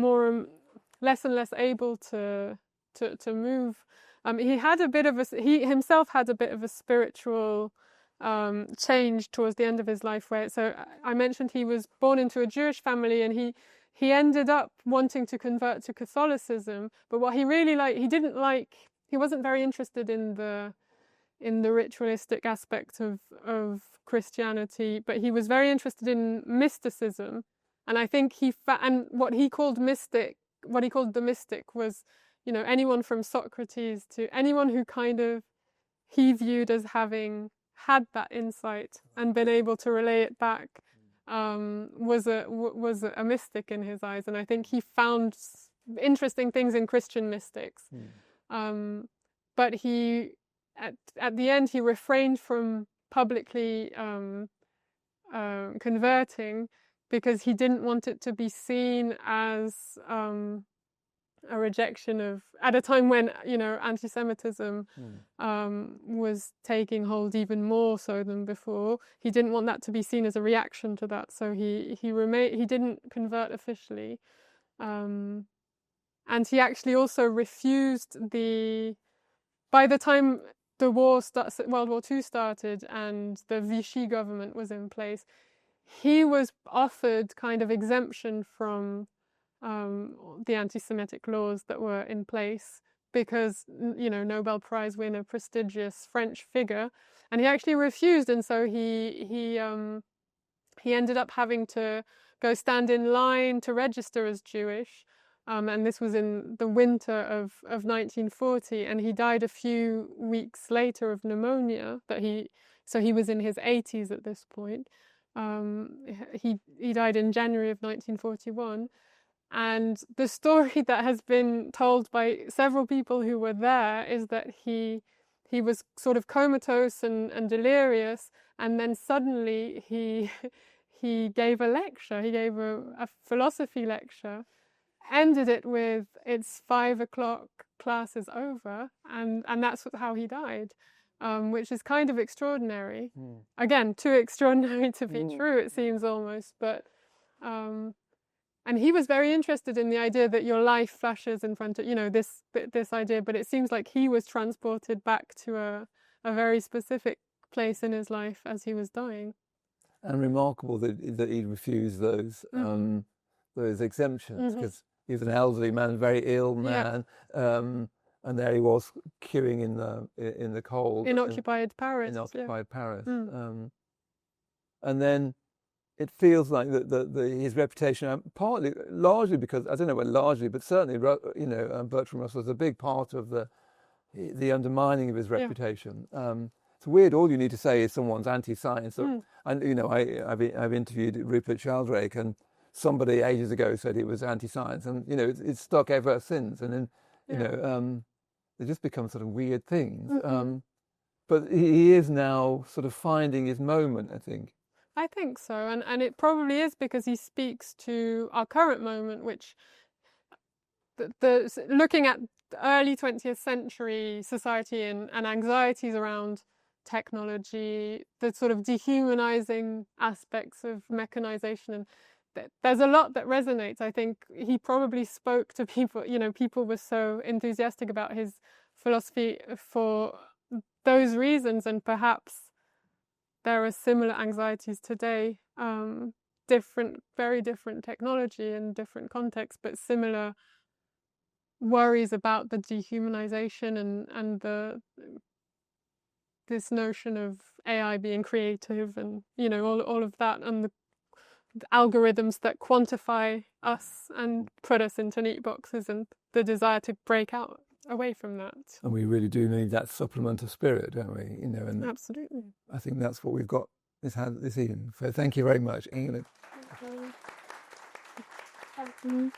Speaker 2: less and less able to move. He himself had a bit of a spiritual change towards the end of his life. So I mentioned he was born into a Jewish family, and he ended up wanting to convert to Catholicism. But what he really he wasn't very interested in the ritualistic aspect of Christianity, but he was very interested in mysticism. And I think and what he called the mystic was, you know, anyone from Socrates to anyone who kind of he viewed as having had that insight and been able to relay it back, was a mystic in his eyes. And I think he found interesting things in Christian mystics. But he, at the end, he refrained from publicly converting because he didn't want it to be seen as a rejection at a time when, you know, anti-Semitism was taking hold even more so than before. He didn't want that to be seen as a reaction to that, so he didn't convert officially, and he actually also refused by the time World War II started and the Vichy government was in place, he was offered kind of exemption from the anti-Semitic laws that were in place because, you know, Nobel Prize winner, prestigious French figure, and he actually refused, and so he ended up having to go stand in line to register as Jewish, and this was in the winter of 1940, and he died a few weeks later of pneumonia. So he was in his 80s at this point. He died in January of 1941. And the story that has been told by several people who were there is that he was sort of comatose and delirious, and then suddenly he gave a lecture. He gave a philosophy lecture, ended it with, "It's 5 o'clock, class is over," and that's how he died, which is kind of extraordinary. Again, too extraordinary to be true, it seems almost, but and he was very interested in the idea that your life flashes in front of, this idea, but it seems like he was transported back to a very specific place in his life as he was dying.
Speaker 1: And remarkable that he refused those exemptions, because he was an elderly man, very ill man, and there he was queuing in the cold
Speaker 2: in occupied Paris.
Speaker 1: In occupied Paris, and then it feels like that his reputation, largely because, I don't know whether largely, but certainly, Bertrand Russell was a big part of the undermining of his reputation. It's weird. All you need to say is someone's anti-science. And I've interviewed Rupert Sheldrake, and somebody ages ago said he was anti-science, and it's stuck ever since. And then they just become sort of weird things. But he is now sort of finding his moment, I think.
Speaker 2: I think so, and it probably is because he speaks to our current moment, which looking at the early 20th century society and anxieties around technology, the sort of dehumanizing aspects of mechanization, and there's a lot that resonates. I think he probably spoke to people, people were so enthusiastic about his philosophy for those reasons, and perhaps there are similar anxieties today, very different technology and different contexts, but similar worries about the dehumanization and this notion of AI being creative, and all of that, and the algorithms that quantify us and put us into neat boxes, and the desire to break out away from that.
Speaker 1: And we really do need that supplement of spirit, don't we? And
Speaker 2: absolutely.
Speaker 1: I think that's what we've got this evening. So thank you very much, England.
Speaker 2: Thank you.